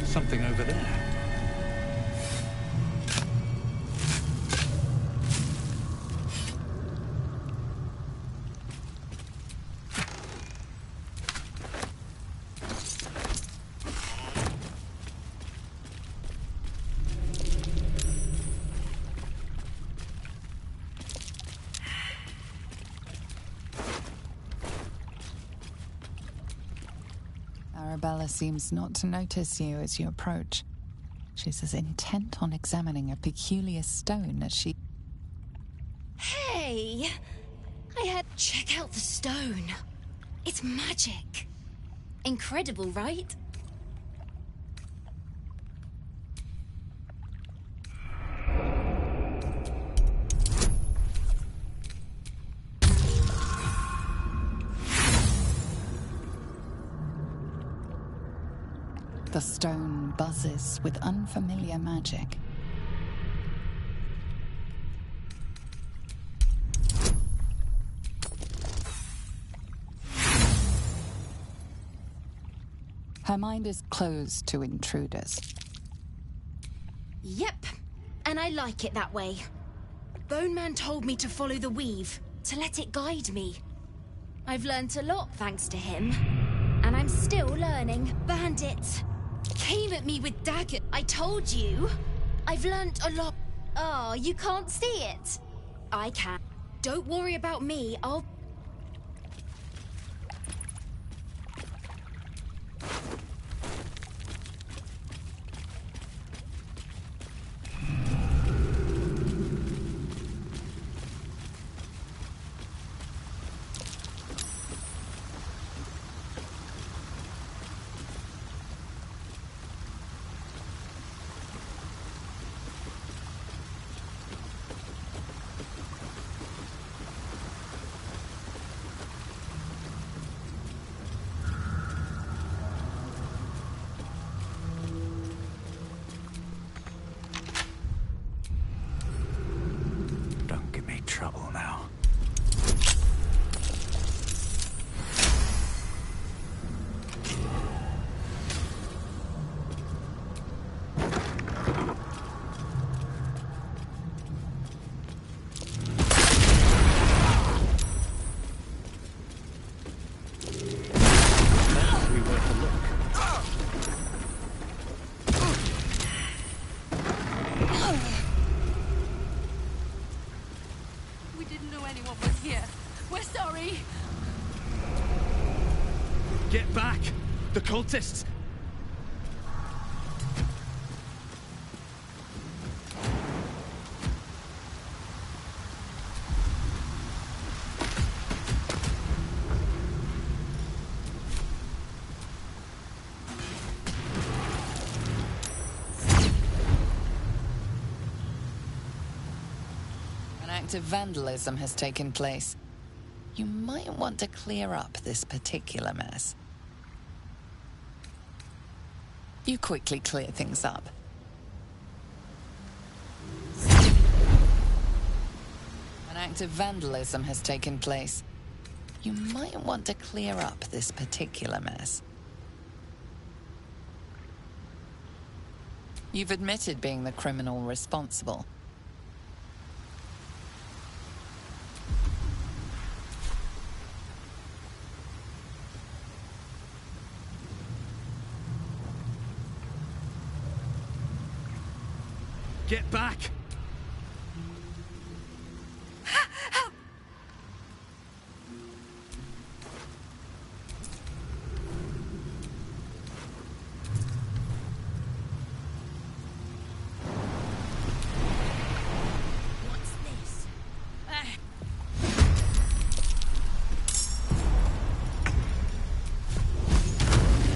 Something over there. Arabella seems not to notice you as you approach. She's as intent on examining a peculiar stone as she... Hey! I had... Check out the stone. It's magic. Incredible, right? The stone buzzes with unfamiliar magic. Her mind is closed to intruders. Yep, and I like it that way. Bone Man told me to follow the weave, to let it guide me. I've learnt a lot thanks to him, and I'm still learning. Bandits came at me with dagger. I told you, I've learnt a lot. Oh, you can't see it? I can. Don't worry about me, I'll... The cultists! An act of vandalism has taken place. You might want to clear up this particular mess. You quickly clear things up. An act of vandalism has taken place. You might want to clear up this particular mess. You've admitted being the criminal responsible. Get back! What's this?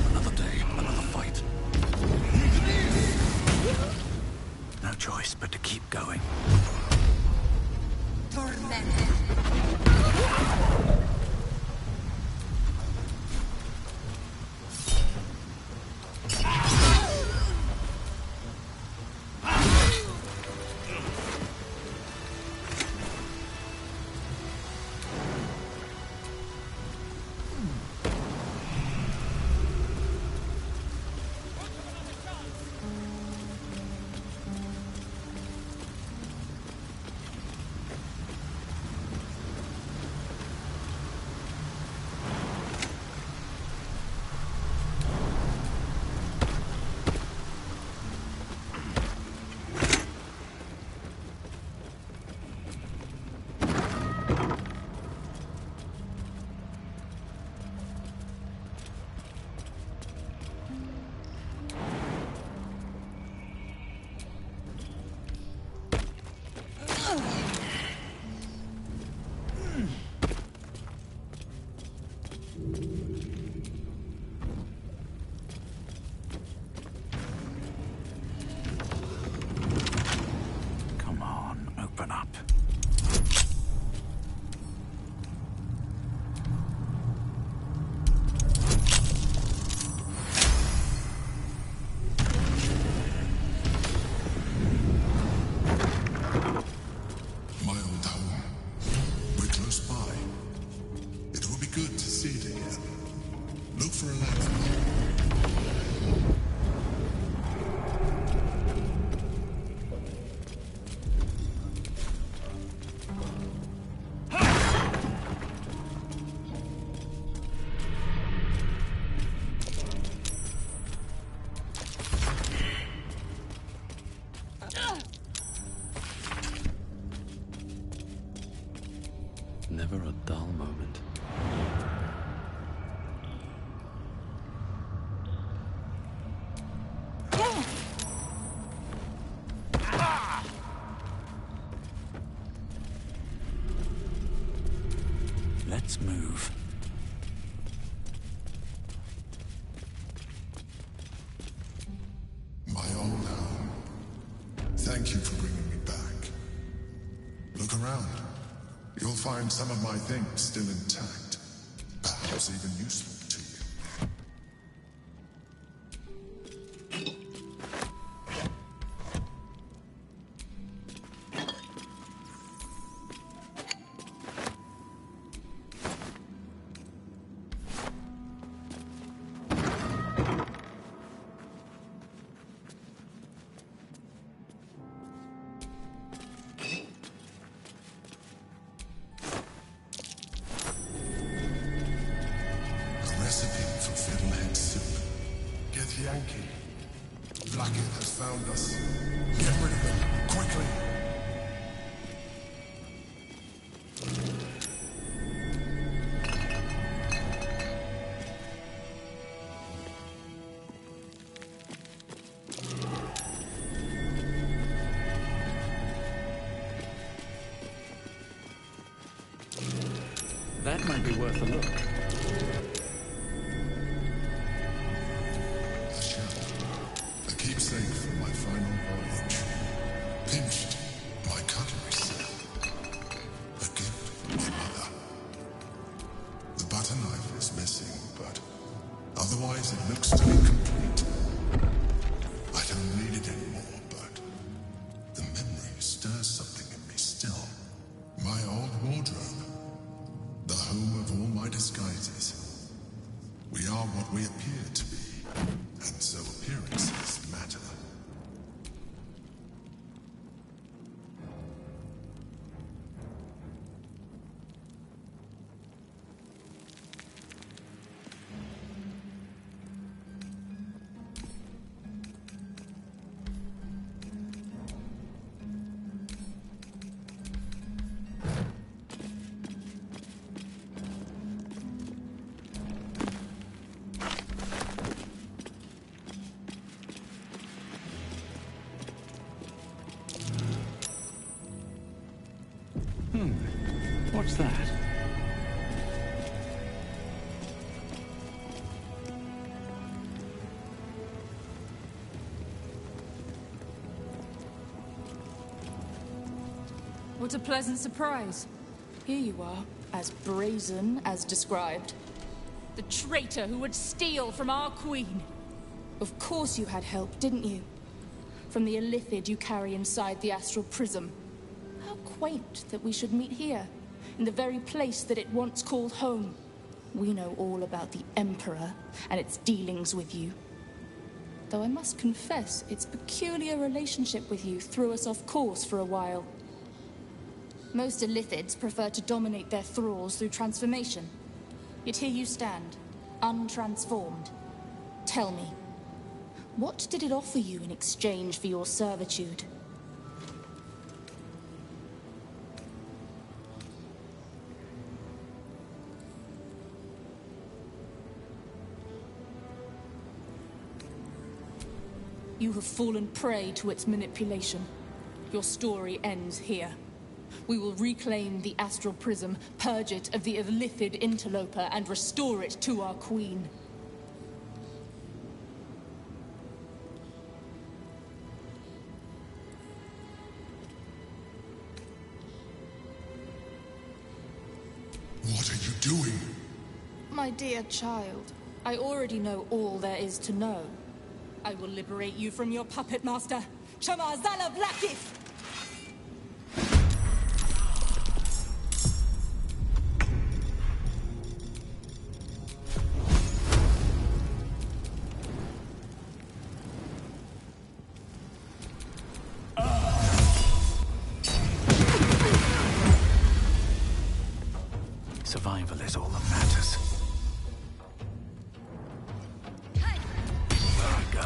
Another day, another fight. No choice but to keep going. Come on, open up. My old home. We're close by. It will be good to see it again. Look for a landmark. Never a dull moment. Let's move. My old home. Thank you for bringing me back. Look around. You'll find some of my things still intact. Perhaps even useful to you. Recipe for fiddlehead soup. Get Yankee. Blackett has found us. Get rid of them, quickly. might be worth a look. The shell. A keepsake from my final voyage. Pinched, my cutlery set. A gift from my mother. The butter knife is missing, but otherwise it looks to be complete. I don't need it anymore, but the memory stirs something in me still. My old wardrobe. The home of all my disguises. We are what we appear to be, and so appearances matter. What's that? What a pleasant surprise. Here you are, as brazen as described. The traitor who would steal from our queen. Of course you had help, didn't you? From the Illithid you carry inside the astral prism. How quaint that we should meet here, in the very place that it once called home. We know all about the Emperor and its dealings with you. Though I must confess, its peculiar relationship with you threw us off course for a while. Most Illithids prefer to dominate their thralls through transformation. Yet here you stand, untransformed. Tell me, what did it offer you in exchange for your servitude? You have fallen prey to its manipulation. Your story ends here. We will reclaim the astral prism, purge it of the Illithid interloper, and restore it to our queen. What are you doing? My dear child, I already know all there is to know. I will liberate you from your puppet master, Chamazala Blackith! Survival is all that matters. There I go.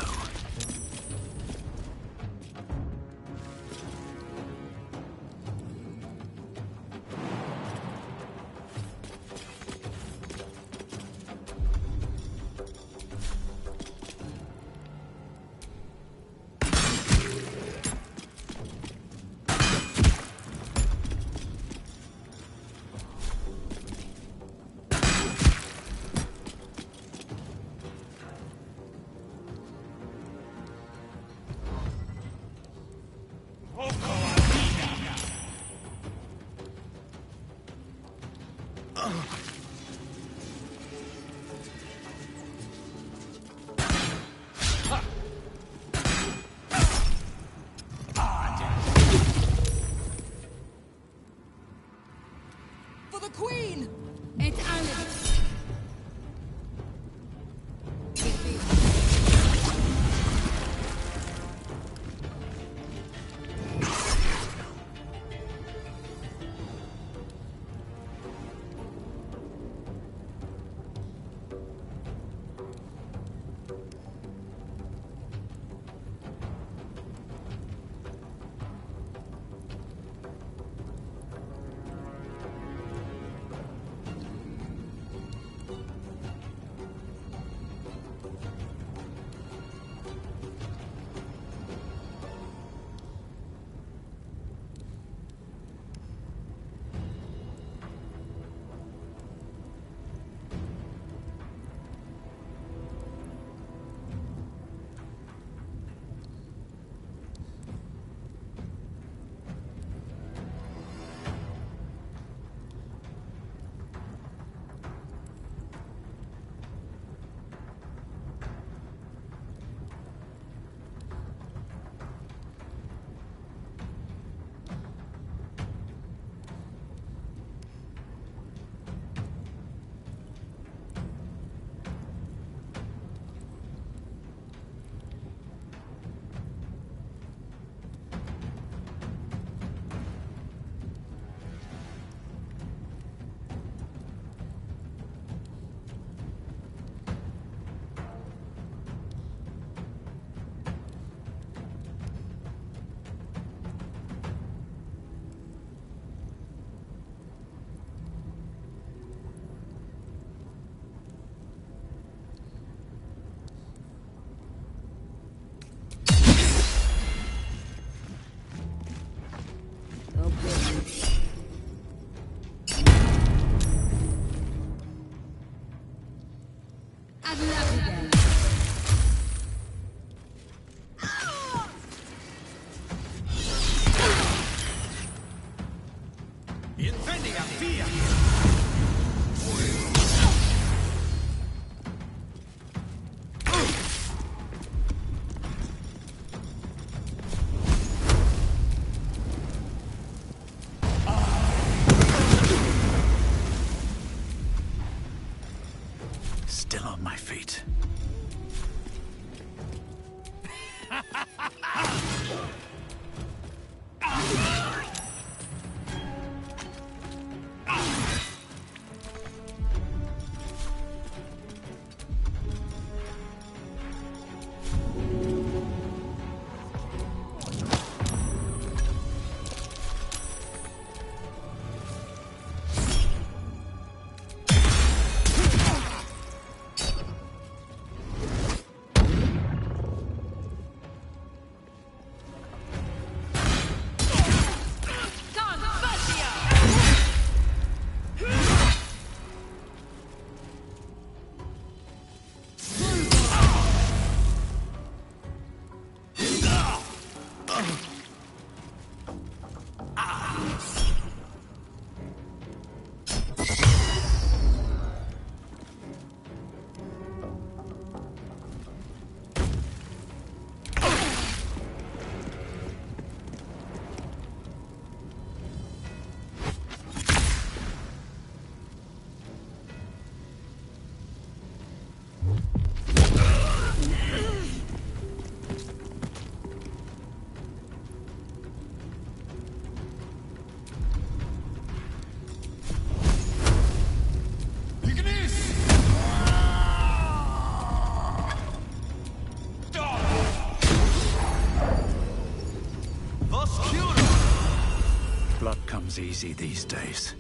comes easy these days.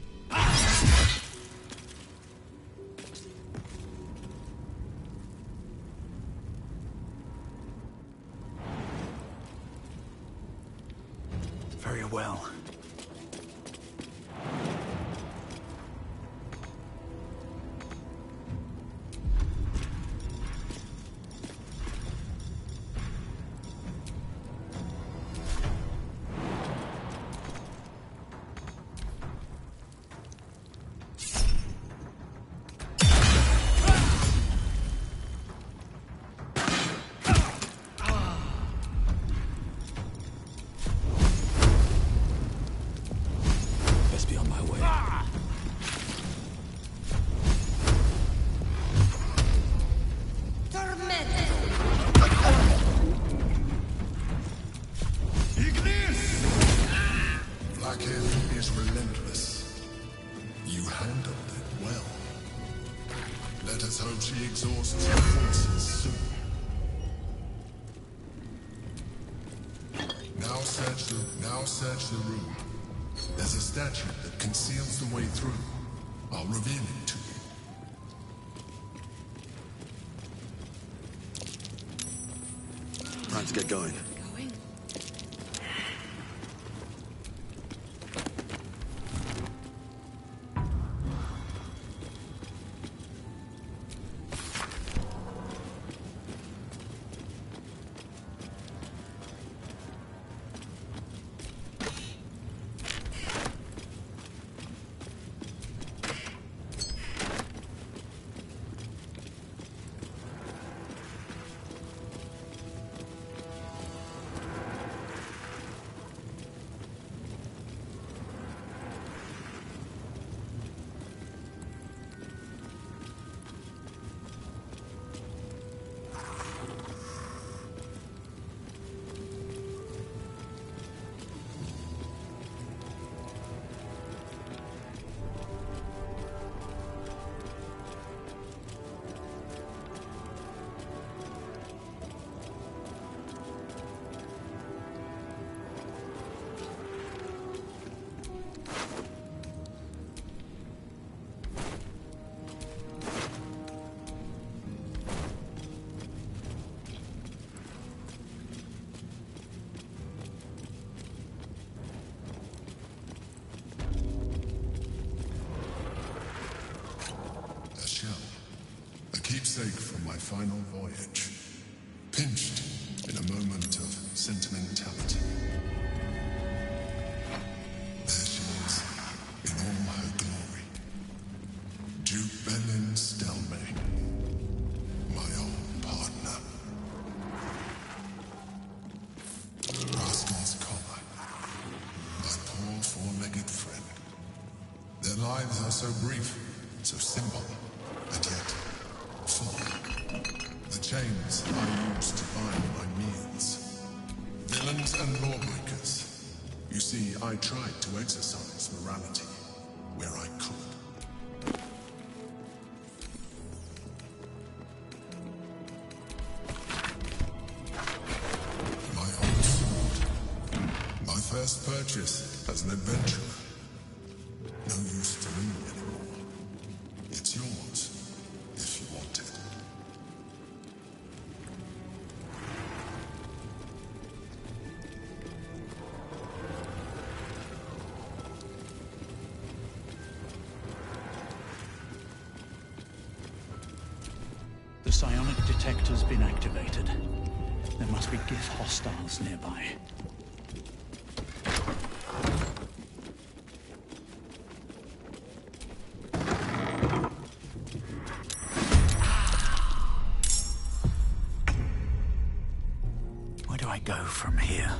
Very well. Blackhead is relentless. You handled it well. Let us hope she exhausts her forces soon. Now search the room. There's a statue that conceals the way through. I'll reveal it to you. Time to get going. Keepsake from my final voyage. Pinched in a moment of sentimentality. There she is, in all her glory. Duke Belin Stelmane, my old partner. Rascal's collar, my poor four-legged friend. Their lives are so brief, so simple, and yet full. The chains I used to buy my meals. Villains and lawbreakers. You see, I tried to exercise morality where I could. My old sword. My first purchase as an adventurer. No use to me anymore. It's yours. If you want it. The psionic detector's been activated. There must be Gith hostiles nearby. Where do I go from here?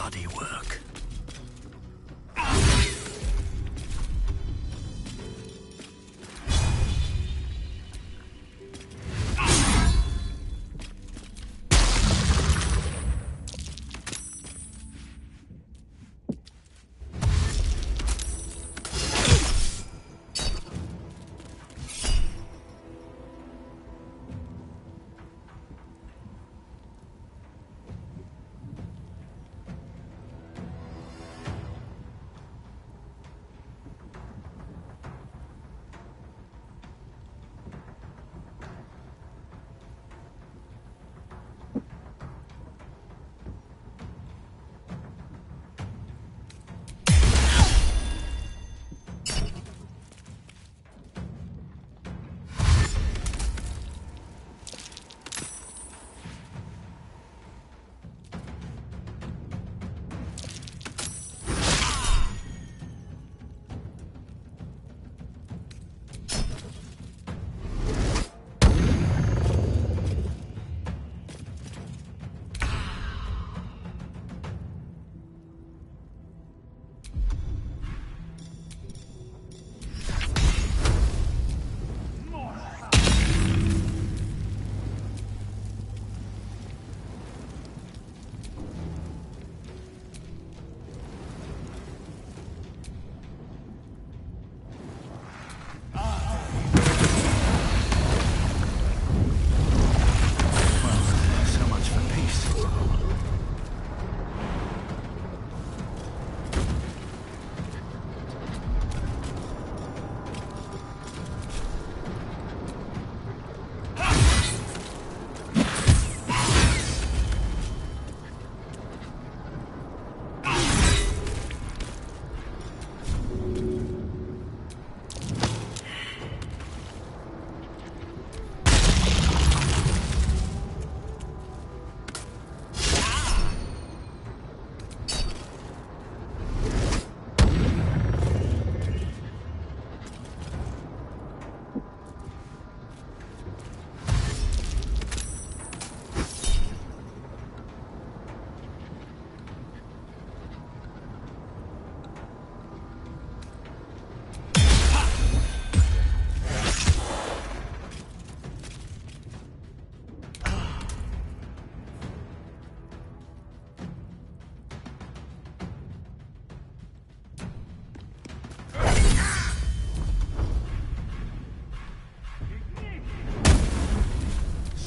bloody work.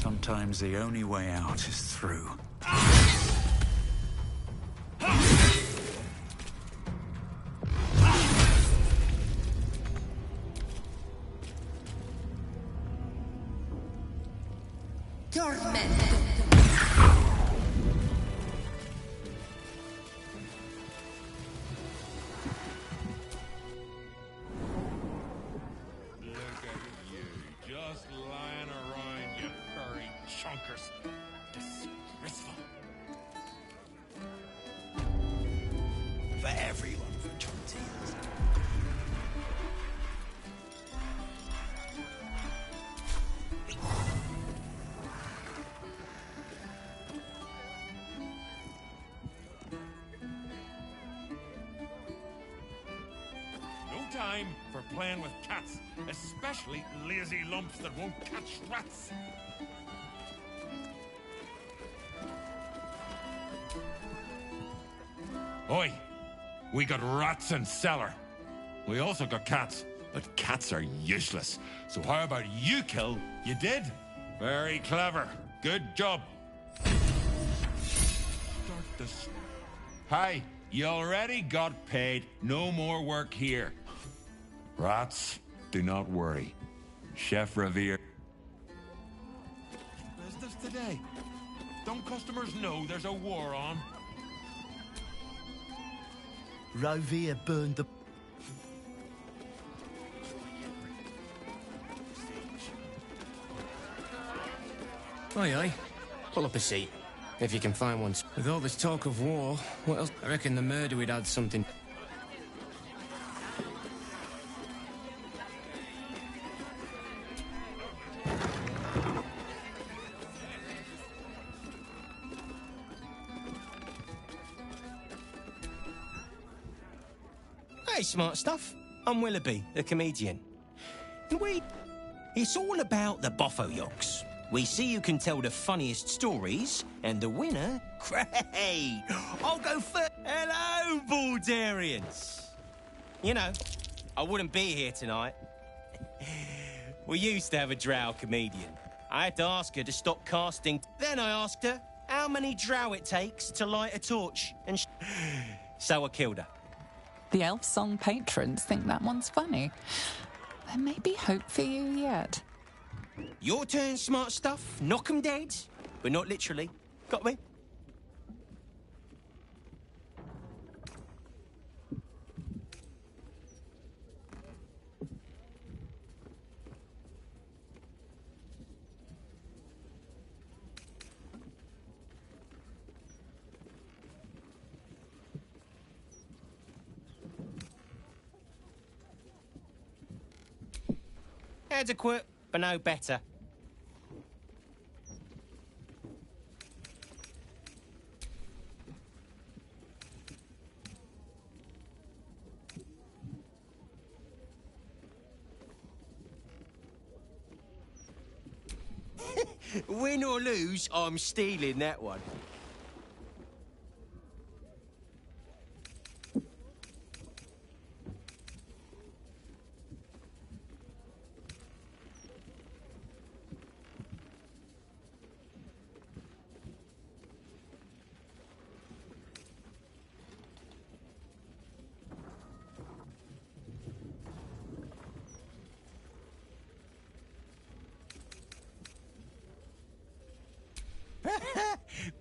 Sometimes the only way out is through. Time for playing with cats, especially lazy lumps that won't catch rats. Oi, we got rats in cellar. We also got cats, but cats are useless. So how about you kill? You did? Very clever. Good job. Start this. Hi, you already got paid. No more work here. Rats, do not worry. Chef Revere. Business today. Don't customers know there's a war on? Rovere burned the... Aye, aye. Pull up a seat, if you can find one. With all this talk of war, what else? I reckon the murder would add something. Hey, smart stuff. I'm Willoughby, the comedian. And it's all about the Boffoyoks. We see who can tell the funniest stories, and the winner... Great! I'll go first. Hello, Baldarians. You know, I wouldn't be here tonight. We used to have a drow comedian. I had to ask her to stop casting. Then I asked her how many drow it takes to light a torch, and so I killed her. The Elf Song patrons think that one's funny. There may be hope for you yet. Your turn, smart stuff. Knock 'em dead, but not literally. Got me? Adequate, but no better. Win or lose, I'm stealing that one.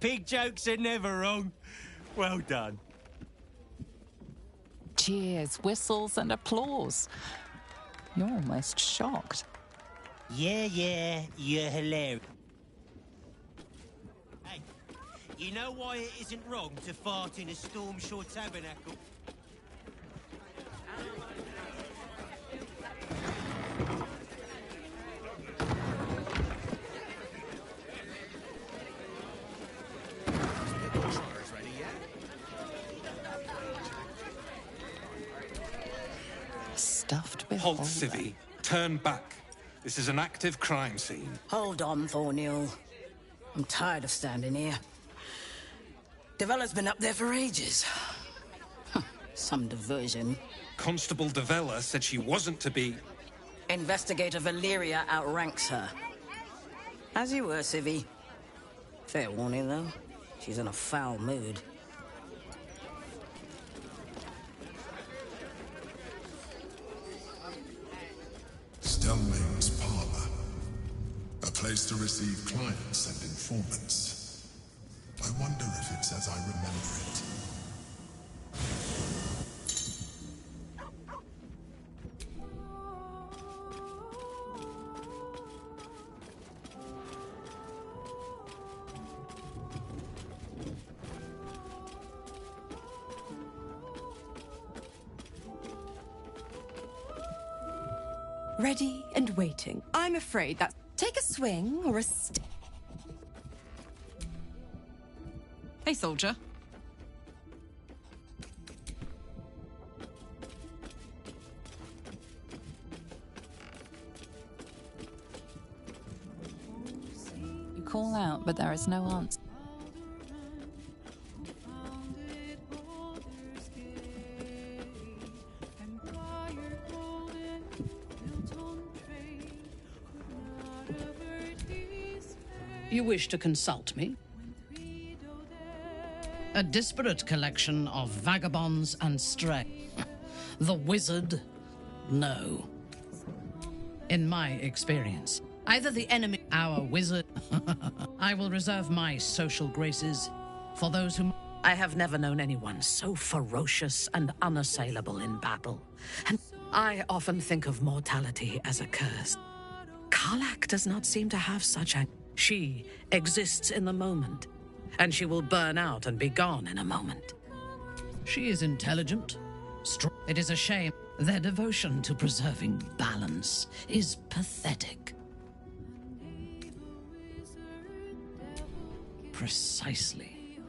Pig jokes are never wrong. Well done. Cheers, whistles, and applause. You're almost shocked. Yeah, you're hilarious. Hey, you know why it isn't wrong to fart in a Stormshore tabernacle? Stuffed Halt, Civvy. Turn back. This is an active crime scene. Hold on, Thornhill. I'm tired of standing here. Devella's been up there for ages. Some diversion. Constable Devella said she wasn't to be... Investigator Valeria outranks her. As you were, Civvy. Fair warning, though. She's in a foul mood. Stelmane's Parlour. A place to receive clients and informants. I wonder if it's as I remember it. Ready and waiting. I'm afraid that... Take a swing or a Hey, soldier. You call out, but there is no answer. You wish to consult me? A disparate collection of vagabonds and stray. The wizard? No. In my experience, either the enemy, our wizard... I will reserve my social graces for those whom... I have never known anyone so ferocious and unassailable in battle. And I often think of mortality as a curse. Karlach does not seem to have such a... She exists in the moment, and she will burn out and be gone in a moment. She is intelligent, strong. It is a shame. Their devotion to preserving balance is pathetic. Precisely.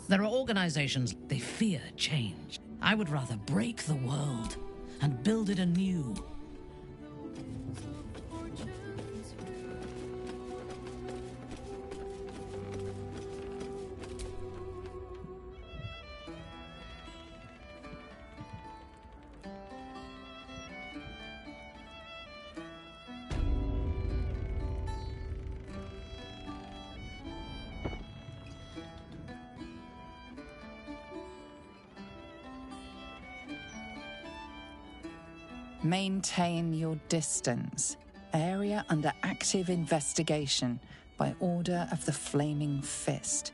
There are organizations, they fear change. I would rather break the world and build it anew. Maintain your distance. Area under active investigation by order of the Flaming Fist.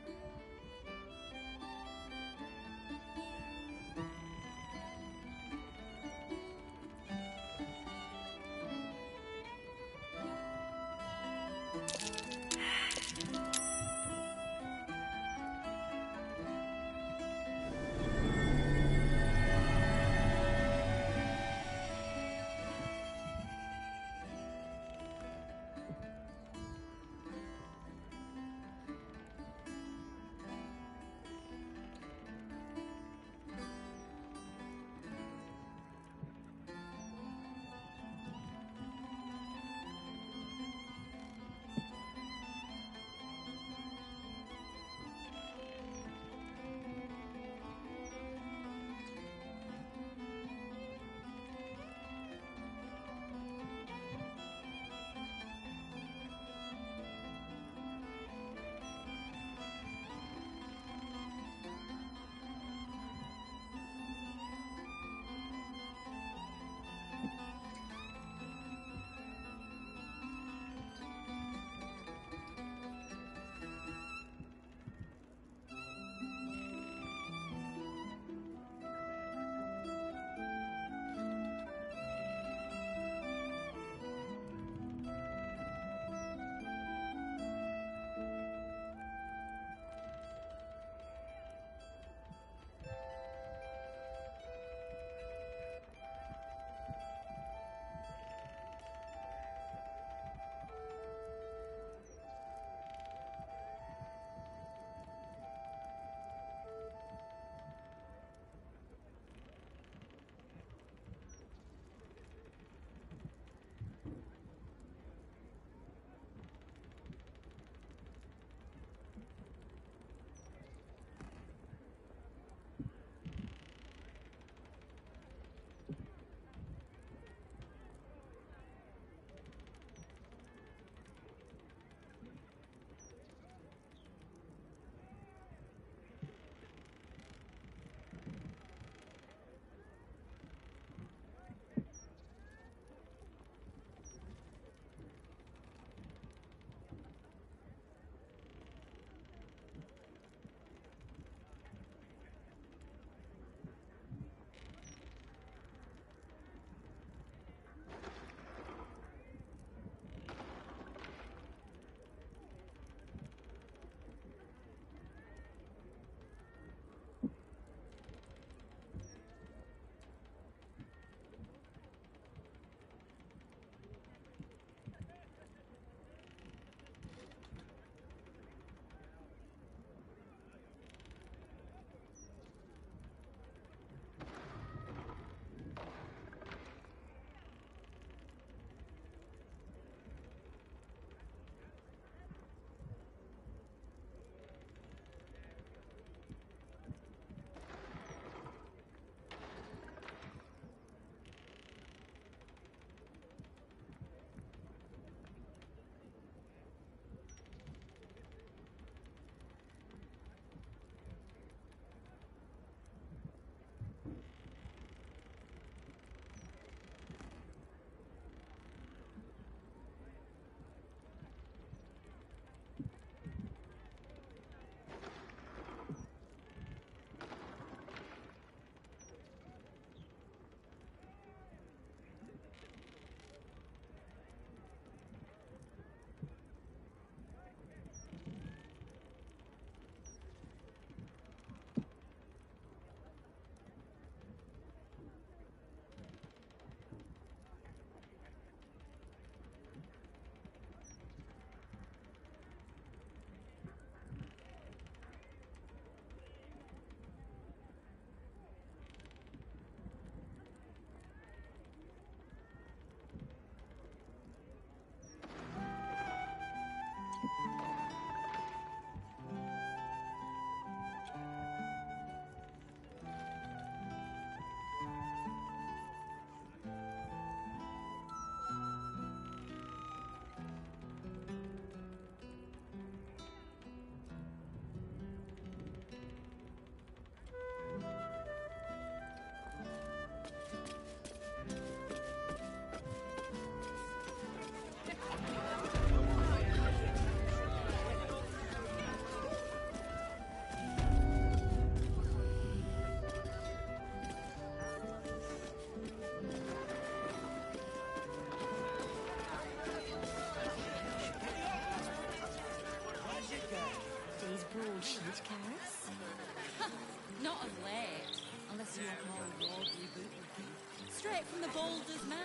Straight from the boulder's mouth.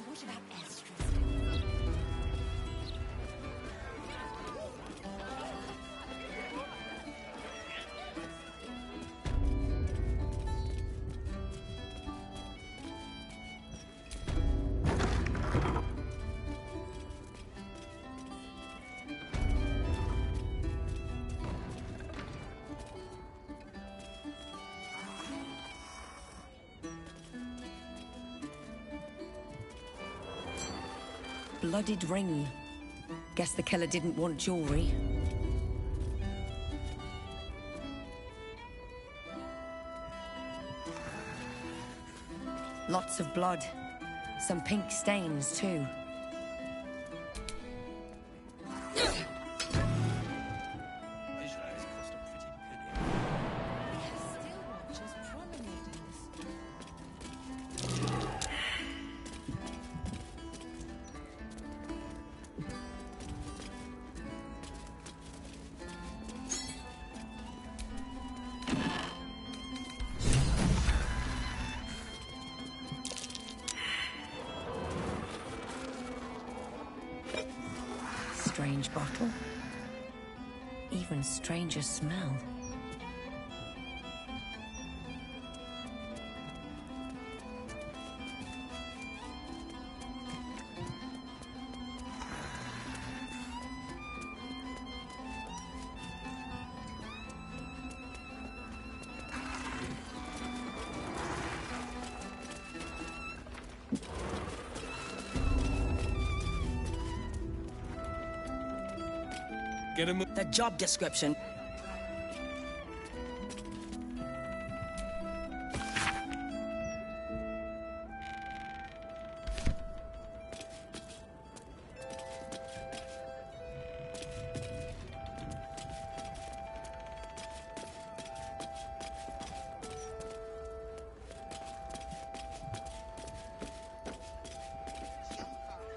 What about Estrus? Blooded ring. Guess the killer didn't want jewelry. Lots of blood. Some pink stains, too. Strange bottle. Even stranger smell. The job description.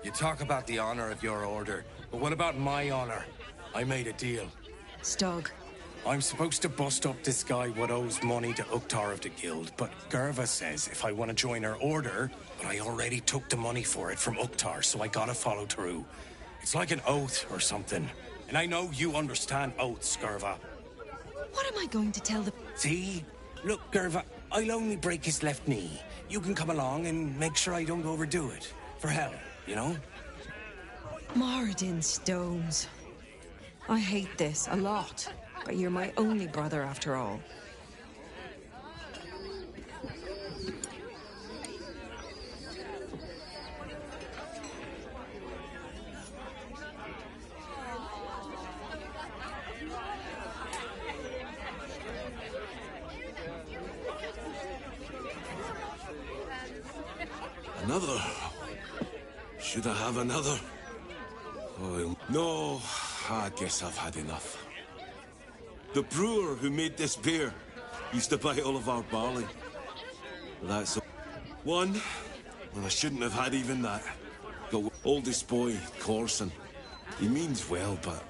You talk about the honor of your order, but what about my honor? I made a deal. Stog. I'm supposed to bust up this guy what owes money to Uktar of the Guild, but Gerva says if I want to join her order, but I already took the money for it from Uktar, so I gotta follow through. It's like an oath or something. And I know you understand oaths, Gerva. What am I going to tell the... See? Look, Gerva, I'll only break his left knee. You can come along and make sure I don't overdo it. For hell, you know? Moradin Stones. I hate this a lot, but you're my only brother after all. Another? Should I have another? Oh, no, I guess I've had enough. The brewer who made this beer used to buy all of our barley. That's one. Well, I shouldn't have had even that. Got oldest boy, Corson. He means well, but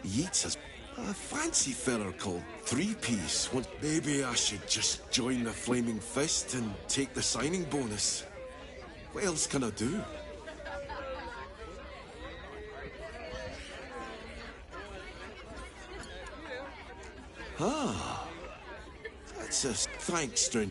he eats us. A fancy feller called Three Piece. Well, maybe I should just join the Flaming Fist and take the signing bonus. What else can I do? Ah, that's a thanks, Strin.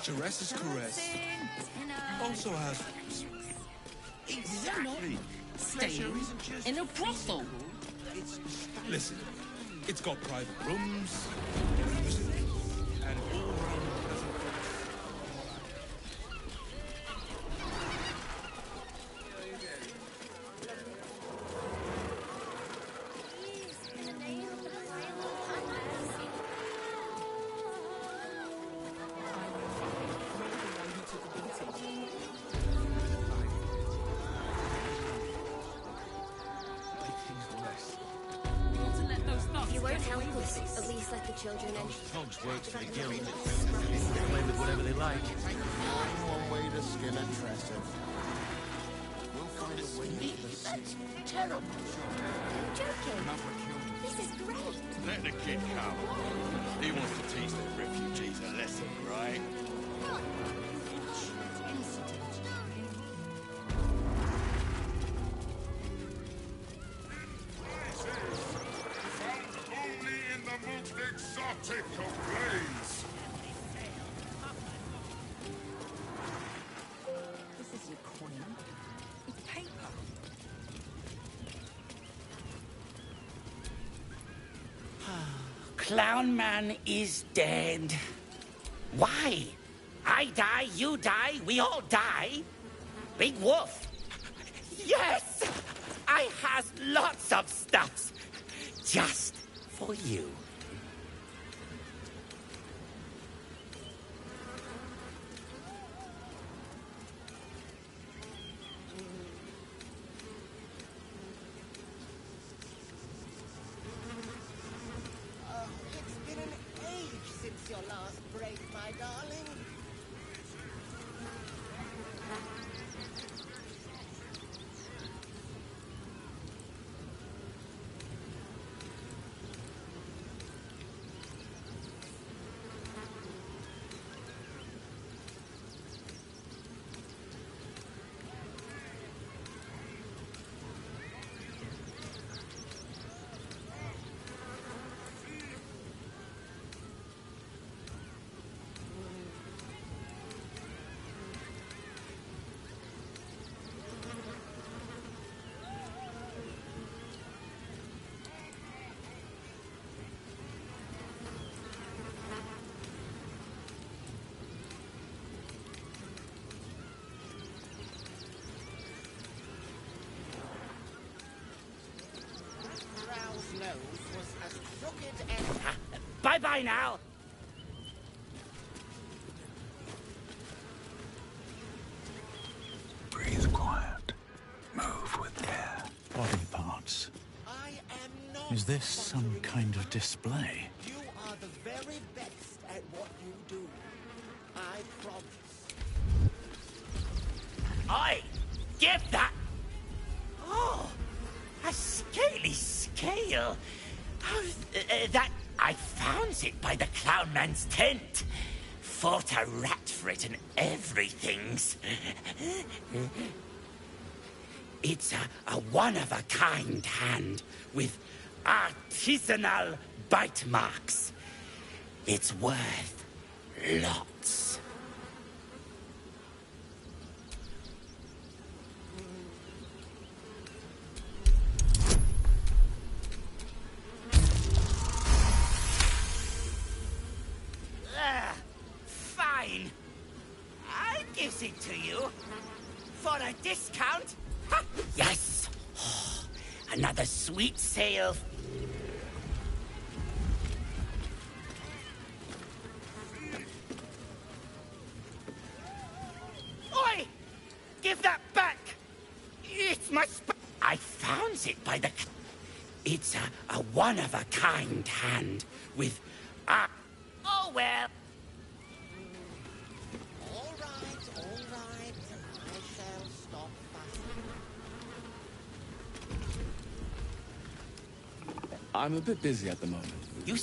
Jerez's caress also has... Exactly. Staying in a brothel. Listen, it's got private rooms, music, and all-round pleasant place. You won't help us. At least let the children in. Togs works for the guild. They can play with whatever they like. Find one way to skin a trestle. We'll find a way to the That's terrible. You're joking. This is great. Let the kid come. He wants to teach the refugees a lesson, right? Only in the most exotic of ways. This is your coin. It's paper. Clown Man is dead. Why? I die, you die, we all die. Big Wolf. Yes! I has lots of stuffs. Just for you. It's been an age since your last break, my darling. Row's nose was as crooked as... Bye-bye now. Breathe quiet. Move with care. Body parts. I am not... Is this some kind of display? You are the very best at what you do. I promise. Oi! Give that! Oh! A scaly scale! Oh, that... I found it by the Clown Man's tent. Fought a rat for it and everything's. It's a one-of-a-kind hand with artisanal bite marks. It's worth lots. Fine. I'll give it to you. For a discount. Ha! Yes. Oh, another sweet sale. Oi! Give that back. It's my I found it by the... It's a one-of-a-kind hand with... Oh, well. All right. I shall stop fussing. I'm a bit busy at the moment. You